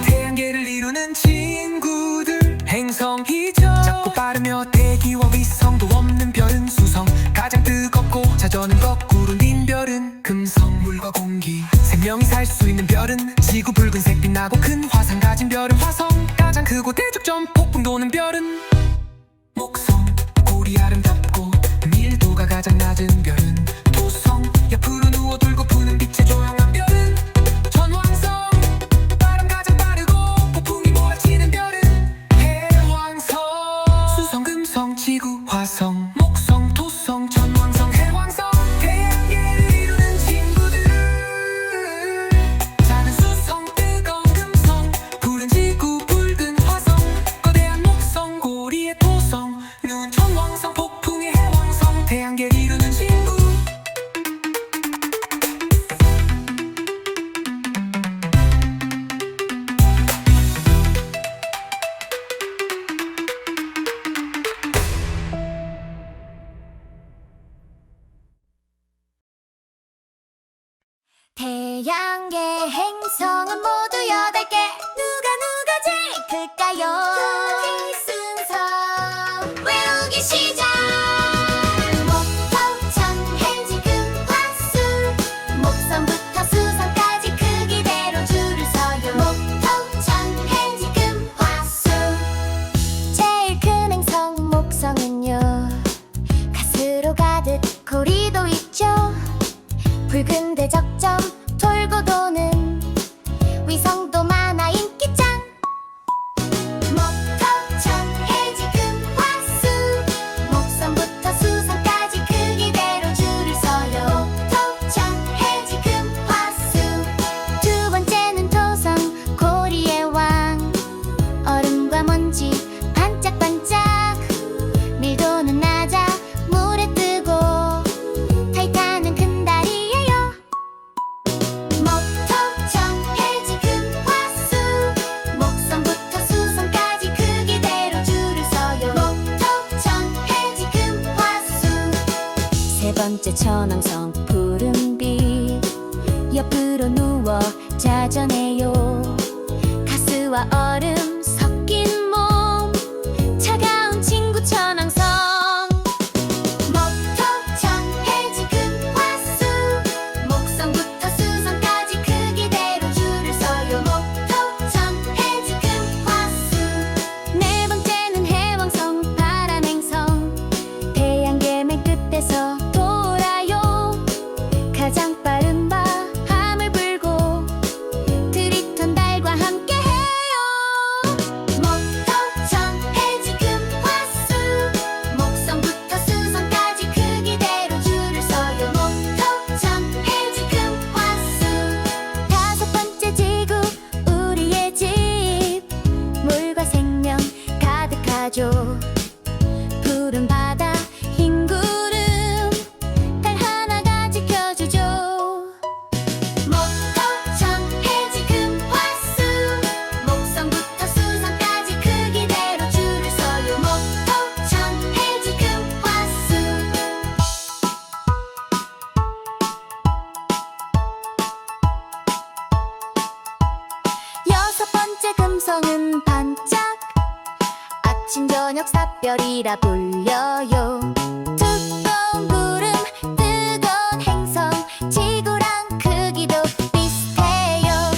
태양계를 이루는 친구들 행성이죠. 작고 빠르며 대기와 위성도 없는 별은 수성 가장 뜨겁고 자전은 거꾸로 닌 별은 금성 물과 공기 생명이 살 수 있는 별은 지구 붉은색 빛나고 큰 화산 가진 별은 화성 가장 크고 대적점 폭풍 도는 별은 목성 고리 아름답고 밀도가 가장 낮은 별은 토성 옆으로 누워 돌고 푸는 빛의 조용한 별은 전왕성 바람 가장 빠르고 폭풍이 몰아치는 별은 해왕성 수성 금성 지구 화성 목성 토성 전왕성 해왕성 태양계를 이루는 친구들 작은 수성 뜨거운 금성 태양계 행성은 모두 8개. 누가 제일 클까요? 순서 외우기 시작. 목토 천 해지 금 화수 목성부터 수성까지 크기대로 줄을 서요. 목토 천 해지 금 화수. 제일 큰 행성 목성은요, 가스로 가득 고리도 있죠. 붉은 대적점 돌고 도는 위성도 많아 인기짱. 목토 천 해지 금 화수 목성부터 수성까지 크기대로 줄을 서요. 목토 천 해지 금 화수. 두 번째는 토성 고리의 왕. 얼음과 먼지 반짝반짝. 밀도는 낮아 물에 뜨고. 타이탄은 큰 달이에요. 목토 천 해지 금 화수 목성부터 수성까지 크기대로 줄을 서요. 목토 천 해지 금 화수. 세 번째 천왕성 푸른빛. 옆으로 누워 자전해요. 가스와 얼음 섞인 몸. 차가운 친구 천왕성. 목토 천 해지 금 화수 목성부터 수성까지 크기대로 줄을 서요. 목토 천 해지 금 화수. 네 번째는 해왕성 바람행성. 태양계 맨 끝에서 돌아요. 가장 빠른 바람을 불고 트리톤 달과 함께해요. 목토 천 해지 금 화수 목성부터 수성까지 크기대로 줄을 서요. 목토 천 해지 금 화수. 다섯 번째 지구 우리의 집. 물과 생명 가득하죠. 푸른 바다 흰 구름 달 하나가 지켜주죠. 목토 천 해지 금 화수 목성부터 수성까지 크기대로 줄을 서요. 목토 천 해지 금 화수. 여섯 번째 금성은 반짝. 아침 저녁 샛별이라 불려요. 두꺼운 구름 뜨거운 행성. 지구랑 크기도 비슷해요.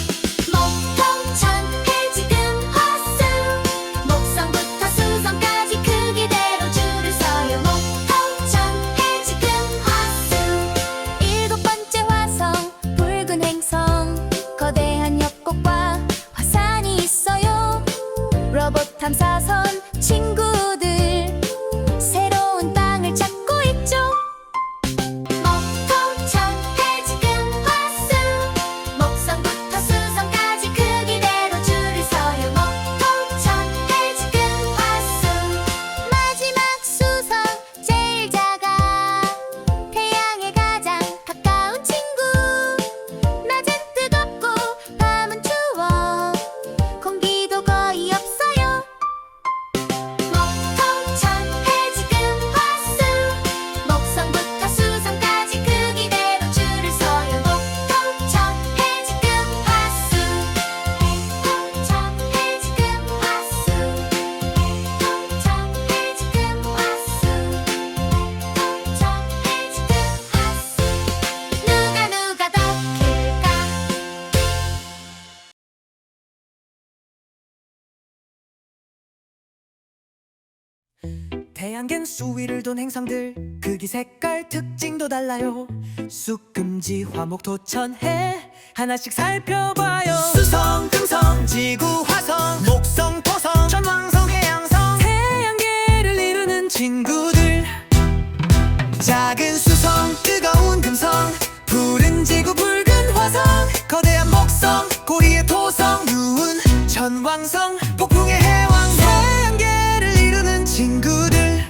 목토 천 해지 금 화수 목성부터 수성까지 크기대로 줄을 서요. 목토 천 해지 금 화수. 일곱 번째 화성 붉은 행성. 거대한 협곡과 화산이 있어요. 로봇 탐사선 친구들 새로운 땅을 찾고 있죠. 목토 천 해지 금 화수 목성부터 수성까지 크기대로 줄을 서요. 목토 천 해지 금 화수. 마지막 수성 제일 작아. 태양에 가장 가까운 친구. 낮엔 뜨겁고 밤은 추워. 공기도 거의 없어요. 목토 천 해지 금 화수 목성부터 수성까지 크기대로 줄을 서요. 목토 천 해지 금 화수. 목토 천 해지 금 화수. 목토 천 해지 금 화수. 목토 천 해지 금 화수. 누가 더 클까? 태양계는 수위를 돈 행성들. 크기 색깔 특징도 달라요. 쑥금지 화목 토천해 하나씩 살펴봐요. 수성 금성 지구 화성 목성 토성 천왕성 해양성. 태양계를 이루는 친구들. 작은 수성 뜨거운 금성 푸른 지구 붉은 화성. 거대한 목성 고리의 토성 누운 천왕성 폭풍의 해왕성. 태양계를 이루는 친구들.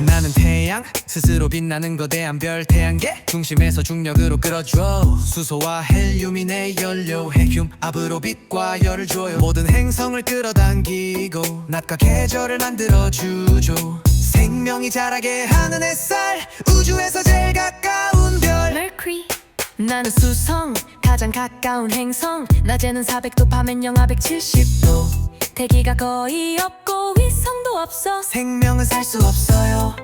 나는 태양 스스로 빛나는 거대한 별. 태양계 중심에서 중력으로 끌어줘. 수소와 헬륨이 내 연료. 핵륨 압으로 빛과 열을 줘요. 모든 행성을 끌어당기고 낮과 계절을 만들어주죠. 생명이 자라게 하는 햇살. 우주에서 제일 가까운 별. Mercury, 나는 수성 가장 가까운 행성 낮에는 400도 밤엔 영하 170도 대기가 거의 없고 위성도 없어 생명은 살 수 없어요.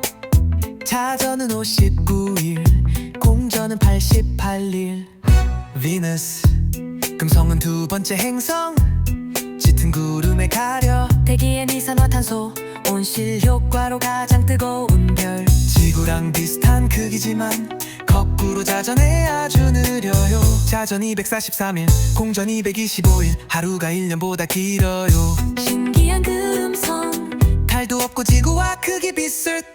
자전은 59일, 공전은 88일. 비너스, 금성은 두 번째 행성, 짙은 구름에 가려. 대기엔 이산화탄소 온실 효과로 가장 뜨거운 별 지구랑 비슷한 크기지만 거꾸로 자전해 아주 느려요. 자전 243일, 공전 225일, 하루가 1년보다 길어요. 신기한 금성 달도 없고 지구와 크기 비슷.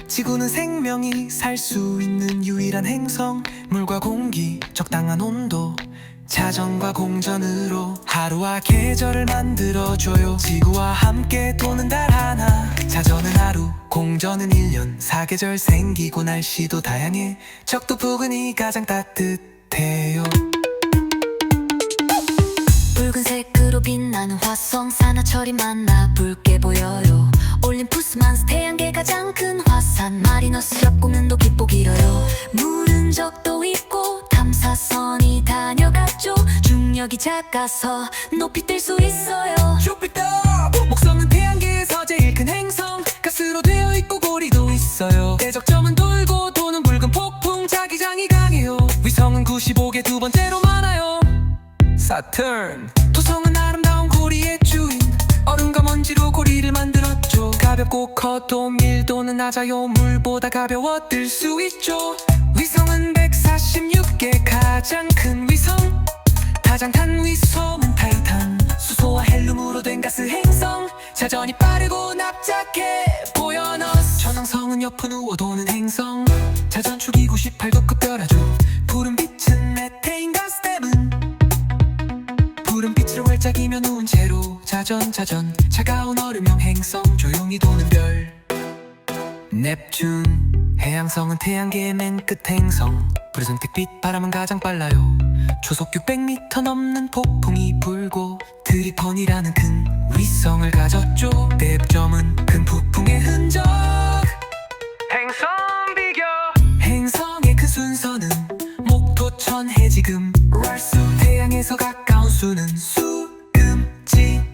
지구는 생명이 살 수 있는 유일한 행성. 물과 공기, 적당한 온도, 자전과 공전으로 하루와 계절을 만들어줘요. 지구와 함께 도는 달 하나. 자전은 하루, 공전은 1년. 사계절 생기고 날씨도 다양해. 적도 부근이 가장 따뜻해요. 붉은색으로 빛나는 화성 산화철이 많아 붉게 보여요 올림푸스만스 태양계 가장 큰 화산 마리너스 협곡는도 깊고 길어요 물은 적도 있고 탐사선이 다녀갔죠 중력이 작아서 높이 뜰 수 있어요 주피터, 목성은 태양계에서 제일 큰 행성. 가스로 되어 있고 고리도 있어요. 대적점은 돌고 도는 붉은 폭풍, 자기장이 강해요. 위성은 95개 두 번째로 많아요. 사turn, 토성은 아름다운 고리의 주인. 얼음과 먼지로 고리를 만들었죠. 가볍고 커도 밀도는 낮아요. 물보다 가벼워 뜰 수 있죠. 위성은 146개 가장 큰 위성. 다장탄 위성은 타이탄, 수소와 헬륨으로 된 가스 행성. 자전이 빠르고 납작해 보여 너스. 천왕성은 옆은 우워 도는 행성. 자전 축이 98도 급별하죠. 푸른 빛은 메테인 가스 때문. 푸른 빛을 활짝이며 누운 채로 자전 차가운 얼음형 행성 조용히 도는 별. 넵튠, 해양성은 태양계의 맨 끝 행성. 푸르른 택빛 바람은 가장 빨라요. 초속 600m 넘는 폭풍이 불고 트리폰이라는 큰 위성을 가졌죠. 대점은 큰 폭풍의 흔적. 행성 비교. 행성의 큰 순서는 목토천 해지금 랄수. 태양에서 가까운 수는 수금지화.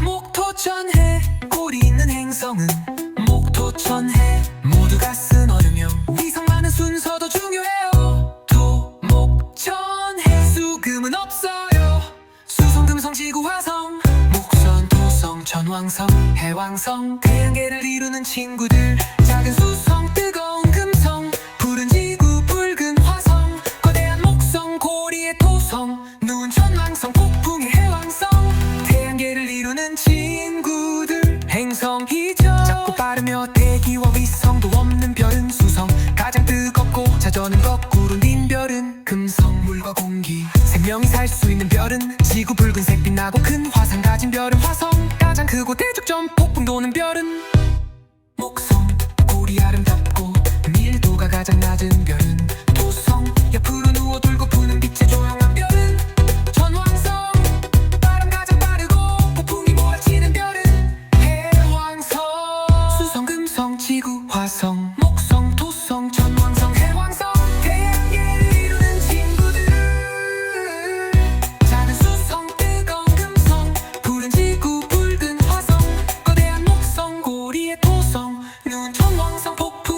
목토천해 고리 있는 행성은 목토천해. 모두가 쓴 얼음형 위성 많은 순서도 중요해요. 토목천해. 수금은 없어요. 수성, 금성, 지구, 화성, 목선, 토성, 천왕성, 해왕성. 태양계를 이루는 친구들. 작은 수성, 뜨거운 금성, 푸른 지구, 붉은 화성, 거대한 목성, 고리의 토성, 누운 천왕성, 폭풍의 해왕성. 태양계를 이루는 친구들. 행성이죠. 작고 빠르며 대기와 위성도 없는 별은 수성. 가장 뜨겁고 자전은 거꾸로 닌 별은 금성. 물과 공기, 생명이 살 수 있는 별은 지구. 붉은색 빛나고 큰 화상 가진 별은 화성. 가장 크고 대적점 폭풍 도는 별은 목성. 고리 아름답고 밀도가 가장 낮은 별은 토성. 옆으로 누워 돌고 부는 빛의 조용한 별은 천왕성. 바람 가장 빠르고 폭풍이 몰아치는 별은 해왕성. 수성, 금성, 지구, 화성, 목성, 토성, 천왕성, 해왕성. 태양계를 이루는 친구들. 작은 수성, 뜨거운 금성, 푸른 지구, 붉은 화성, 거대한 목성, 고리의 토성, 누운 천왕성, 폭풍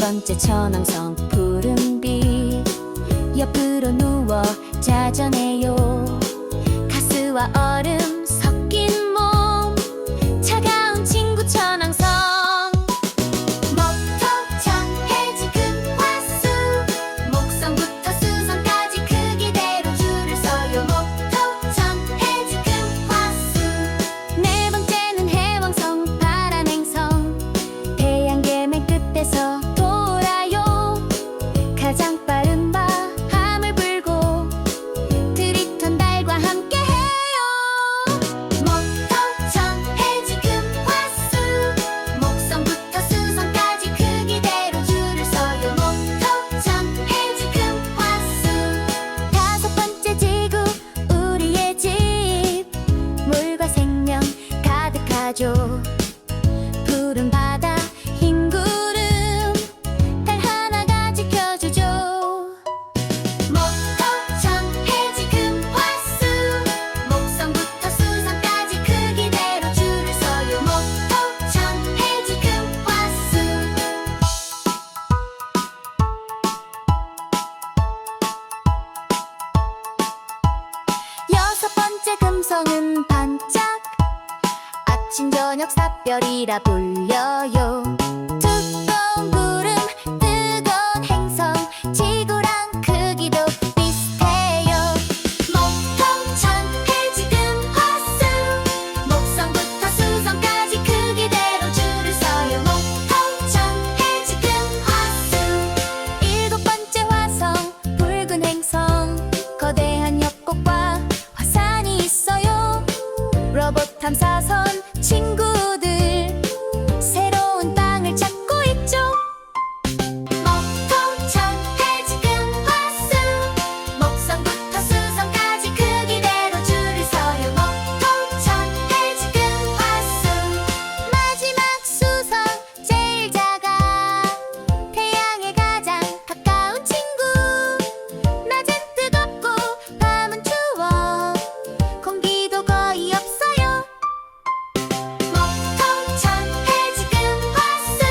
번째 천왕성 푸른빛 옆으로 누워 자전해요. 가스와 얼음 섞인 몸 차가운 친구 천왕성. 목토천 해지금 화수 목성부터 수성까지 크기대로 줄을 서요. 목토천 해지금 화수. 네 번째는 해왕성 바람행성 태양계 맨 끝에서 돌아요. 가장 빠른 바람을 불고 트리톤 달과 함께 해요. 목토천 해지금 화수 목성부터 수성까지 크기대로 줄을 서요. 목토천 해지금 화수. 다섯 번째 지구 우리의 집 물과 생명 가득하죠. 푸른 바다 흰 구름 달 하나가 지켜주죠. 목토천 해지금 화수 목성부터 수성까지 크기대로 줄을 서요. 목토천 해지금 화수. 여섯 번째 금성은 반짝 아침 저녁 샛별이라 불려요. 두꺼운 구름 뜨거운 행성 지구랑 크기도 비슷해요. 목토천 해지금 화수 목성부터 수성까지 크기대로 줄을 서요. 목토천 해지금 화수. 일곱 번째 화성 붉은 행성 거대한 협곡과 화산이 있어요. 로봇 탐사선 친구들 새로운 땅을 찾고 있죠. 목토천 해지금 화수 목성부터 수성까지 크기대로 줄을 서요. 목토천 해지금 화수. 마지막 수성 제일 작아 태양에 가장 가까운 친구. 낮엔 뜨겁고 밤은 추워 공기도 거의 없어요. 목토천 해지금 화수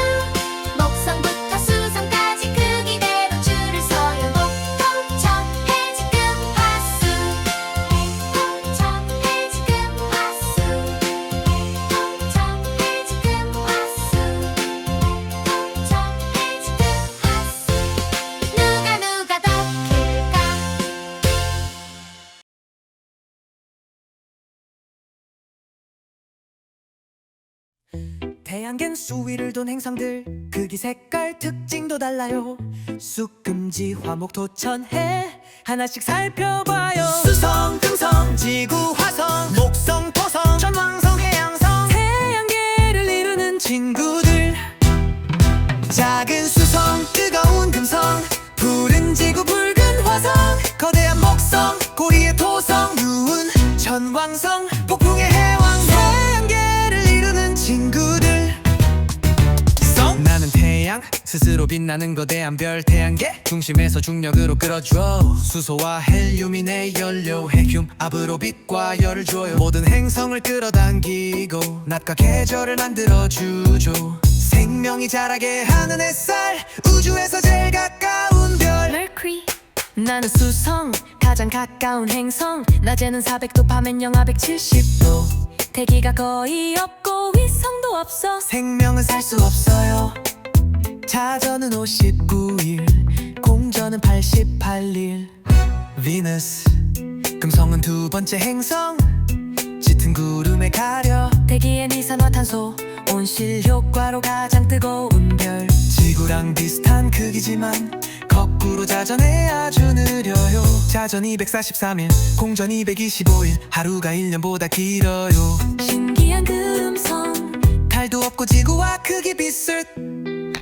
목성부터 수성까지 크기대로 줄을 서요. 목토천 해지금 화수. 목토천 해지금 화수. 목토천 해지금 화수. 목토천 해지금 화수. 누가 더 클까? 태양계는 수위를 돈 행성들 크기 색깔 특징도 달라요. 쑥금지 화목토천 해 하나씩 살펴봐요. 수성 금성 지구 화성 목성 토성 천왕성 해양성 태양계를 이루는 친구들. 작은 수성 뜨거운 금성 푸른 지구 붉은 화성 거대한 목성 고리의 토성 누운 천왕성 폭풍의 해왕성 태양계를 이루는 친구들. 나는 태양 스스로 빛나는 거대한 별 태양계 중심에서 중력으로 끌어줘. 수소와 헬륨이 내 연료 핵륨 압으로 빛과 열을 줘요. 모든 행성을 끌어당기고 낮과 계절을 만들어주죠. 생명이 자라게 하는 햇살 우주에서 제일 가까운 별 Mercury. 나는 수성 가장 가까운 행성. 낮에는 400도 밤엔 영하 170도. 대기가 거의 없고 위성도 없어. 생명은 살 수 없어요. 자전은 59일 공전은 88일. 비너스 금성은 두 번째 행성 짙은 구름에 가려. 대기엔 이산화탄소 온실 효과로 가장 뜨거운 별. 지구랑 비슷한 크기지만 거꾸로 자전해 아주 느려요. 자전 243일 공전 225일 하루가 1년보다 길어요. 신기한 금성 달도 없고 지구와 크기 비슷.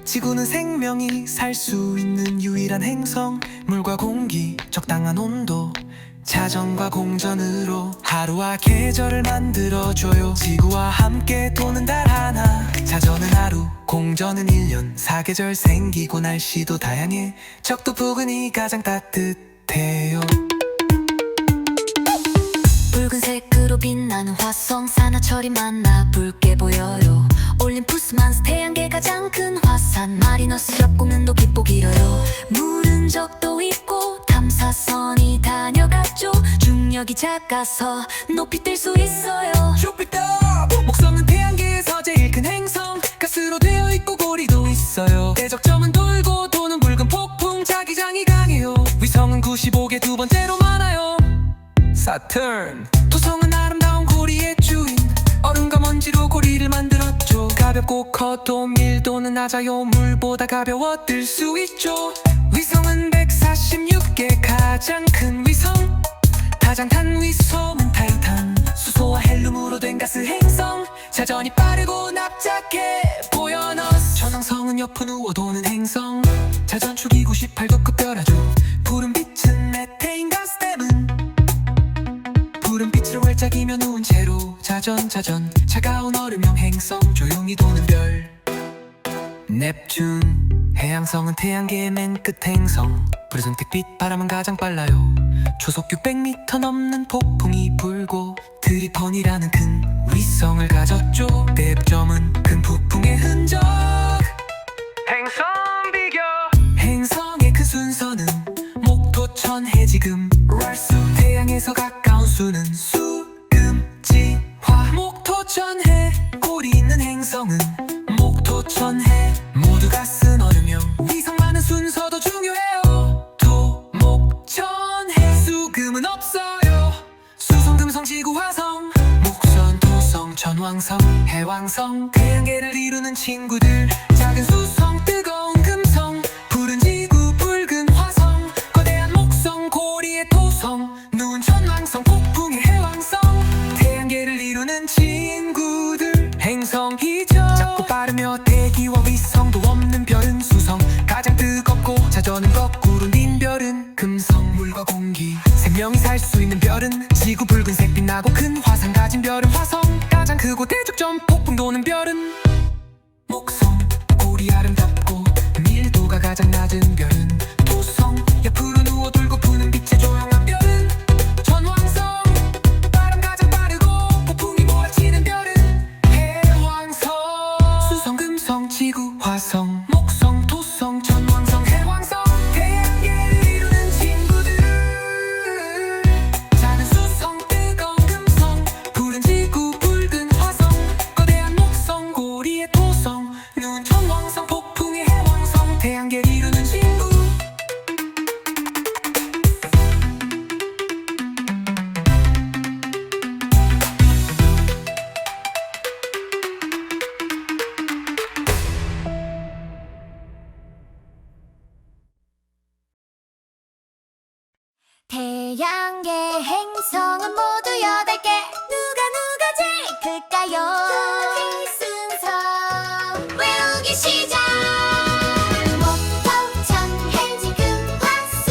지구는 생명이 살 수 있는 유일한 행성. 물과 공기 적당한 온도 자전과 공전으로 하루와 계절을 만들어줘요. 지구와 함께 도는 달 하나. 자전은 하루 공전은 1년 사계절 생기고 날씨도 다양해. 적도 부근이 가장 따뜻해요. 붉은색으로 빛나는 화성 산화철이 만나 붉게 보여요. 올림 올림푸스 만스 태양계 가장 큰 화산 마리너스 협곡는도 깊고 길어요. 물은 적도 있고 탐사선이 다녀갔죠. 중력이 작아서 높이 뜰 수 있어요. 주피터 목성은 태양계에서 제일 큰 행성 가스로 되어 있고 고리도 있어요. 대적점은 돌고 도는 붉은 폭풍 자기장이 강해요. 위성은 95개 두 번째로 많아요. 사turn 토성은 아름다운 고리의 주인 얼음과 먼지로 고리를 만들었죠. 가볍고 커도 밀도는 낮아요. 물보다 가벼워 뜰 수 있죠. 위성은 146개 가장 큰 위성 다장탄 위성은 타이탄 수소와 헬륨으로 된 가스 행성 자전이 빠르고 납작해 보여너스 천왕성은 옆을 누워 도는 행성 자전축이 98도급 별아주 푸른 빛은 메테인 가스 때문 푸른 빛으로 활짝이며 누운 채로 자전 차가운 얼음형 행성 조용히 도는 별 넵튠 해양성은 태양계의 맨 끝 행성 푸르슨빛 바람은 가장 빨라요. 초속 600m 넘는 폭풍이 불고 트리톤이라는 큰 위성을 가졌죠. 대점은 큰 폭풍의 흔적 행성 비교 행성의 그 순서는 목토천 해지금 랄수 태양에서 가까운 수는 수금지화 목토천해 고리 있는 행성은 목토천해 모두가 쓴 얼음형 위성 많은 순서도 중요해요. 토목천해 수금은 없어요. 수성 금성 지구 화성 목선 토성 천왕성 해왕성 태양계를 이루는 친구들 작은 수성 뜨거운 금성 푸른 지구 붉은 화성 거대한 목성 고리의 토성 누운 천왕성 폭풍의 해왕성 태양계를 이루는 친구들 행성이죠. 작고 빠르며 대기와 위성도 없는 별은 수성 가장 뜨겁고 자전은 거꾸로 닌 별은 금성 물과 공기 생명이 살 수 있는 별은 지구 붉은색 빛나고 큰 화상 가진 별은 화성 가장 크고 대적점 폭풍 도는 별은 목성 고리 아름답고 밀도가 가장 낮은 별은 토성 옆으로 누워 돌고 부는 빛의 조용한 별은 천왕성 바람 가장 빠르고 폭풍이 몰아치는 별은 해왕성 수성 금성 지구 화성 목성 토성 천왕성 해왕성 태양계를 이루는 친구들 작은 수성 뜨거운 금성 푸른 지구 붉은 화성 거대한 목성 고리의 토성 누운 천왕성 폭풍의 해왕성 태양계를 이루는 친구 태양계 행성은 모두 8개 누가 제일 클까요? 순서 외우기 시작 목토천 해지금 화수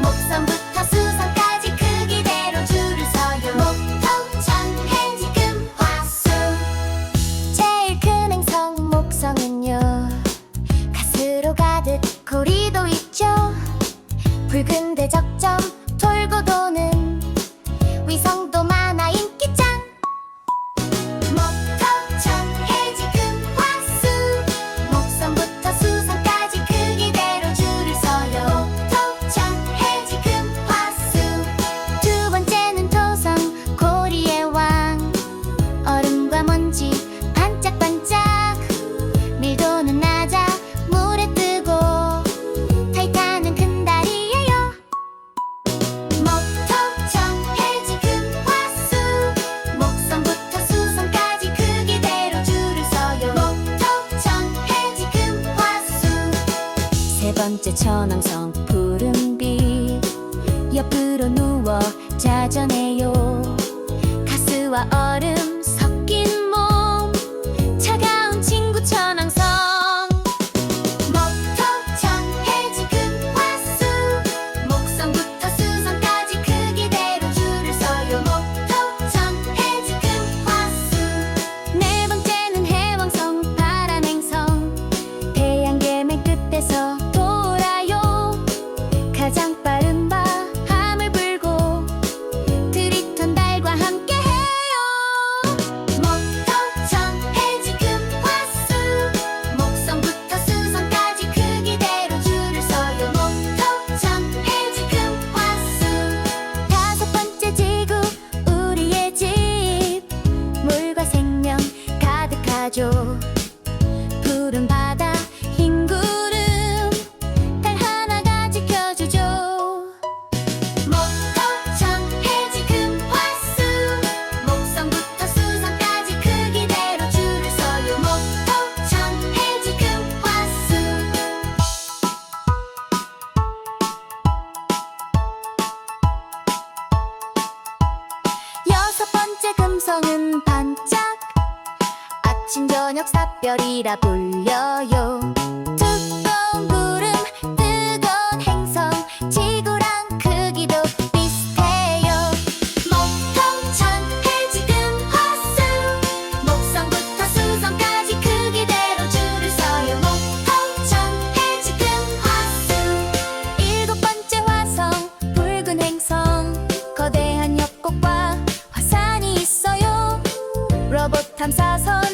목성부터 수성까지 크기대로 줄을 서요. 목토천 해지금 화수 제일 큰 행성 목성은요 가스로 가득 고리도 있죠. 붉은 대적점 돌고 도는 위성도 많아 인기짱 목토천 해지금 화수 목성부터 수성까지 크기대로 줄을 서요. 목토천 해지금 화수 두 번째는 토성 고리의 왕 얼음과 먼지 반짝반짝 밀도는 낮아 물에 뜨고 타이탄은 큰 달이에요. 목토천 해지금 화수 목성부터 수성까지 크기대로 줄을 서요. 목토천 해지금 화수 세 번째 천왕성 푸른빛 옆으로 누워 자전해요. 가스와 얼음 섞인 몸 차가운 친구 천왕성 목토천 해지금 화수 목성부터 수성까지 크기대로 줄을 서요. 목토천 해지금 화수 네 번째는 해왕성 파란 행성 태양계 맨 끝에서 돌아요. 가장 빠른 바람을 불고 트리톤 달과 함께해요. 신저녁 샛별이라 불려요. 두꺼운 구름 뜨거운 행성 지구랑 크기도 비슷해요. 목통천 해지금 화수 목성부터 수성까지 크기대로 줄을 서요. 목통천 해지금 화수 일곱 번째 화성 붉은 행성 거대한 협곡과 화산이 있어요. 로봇 탐사선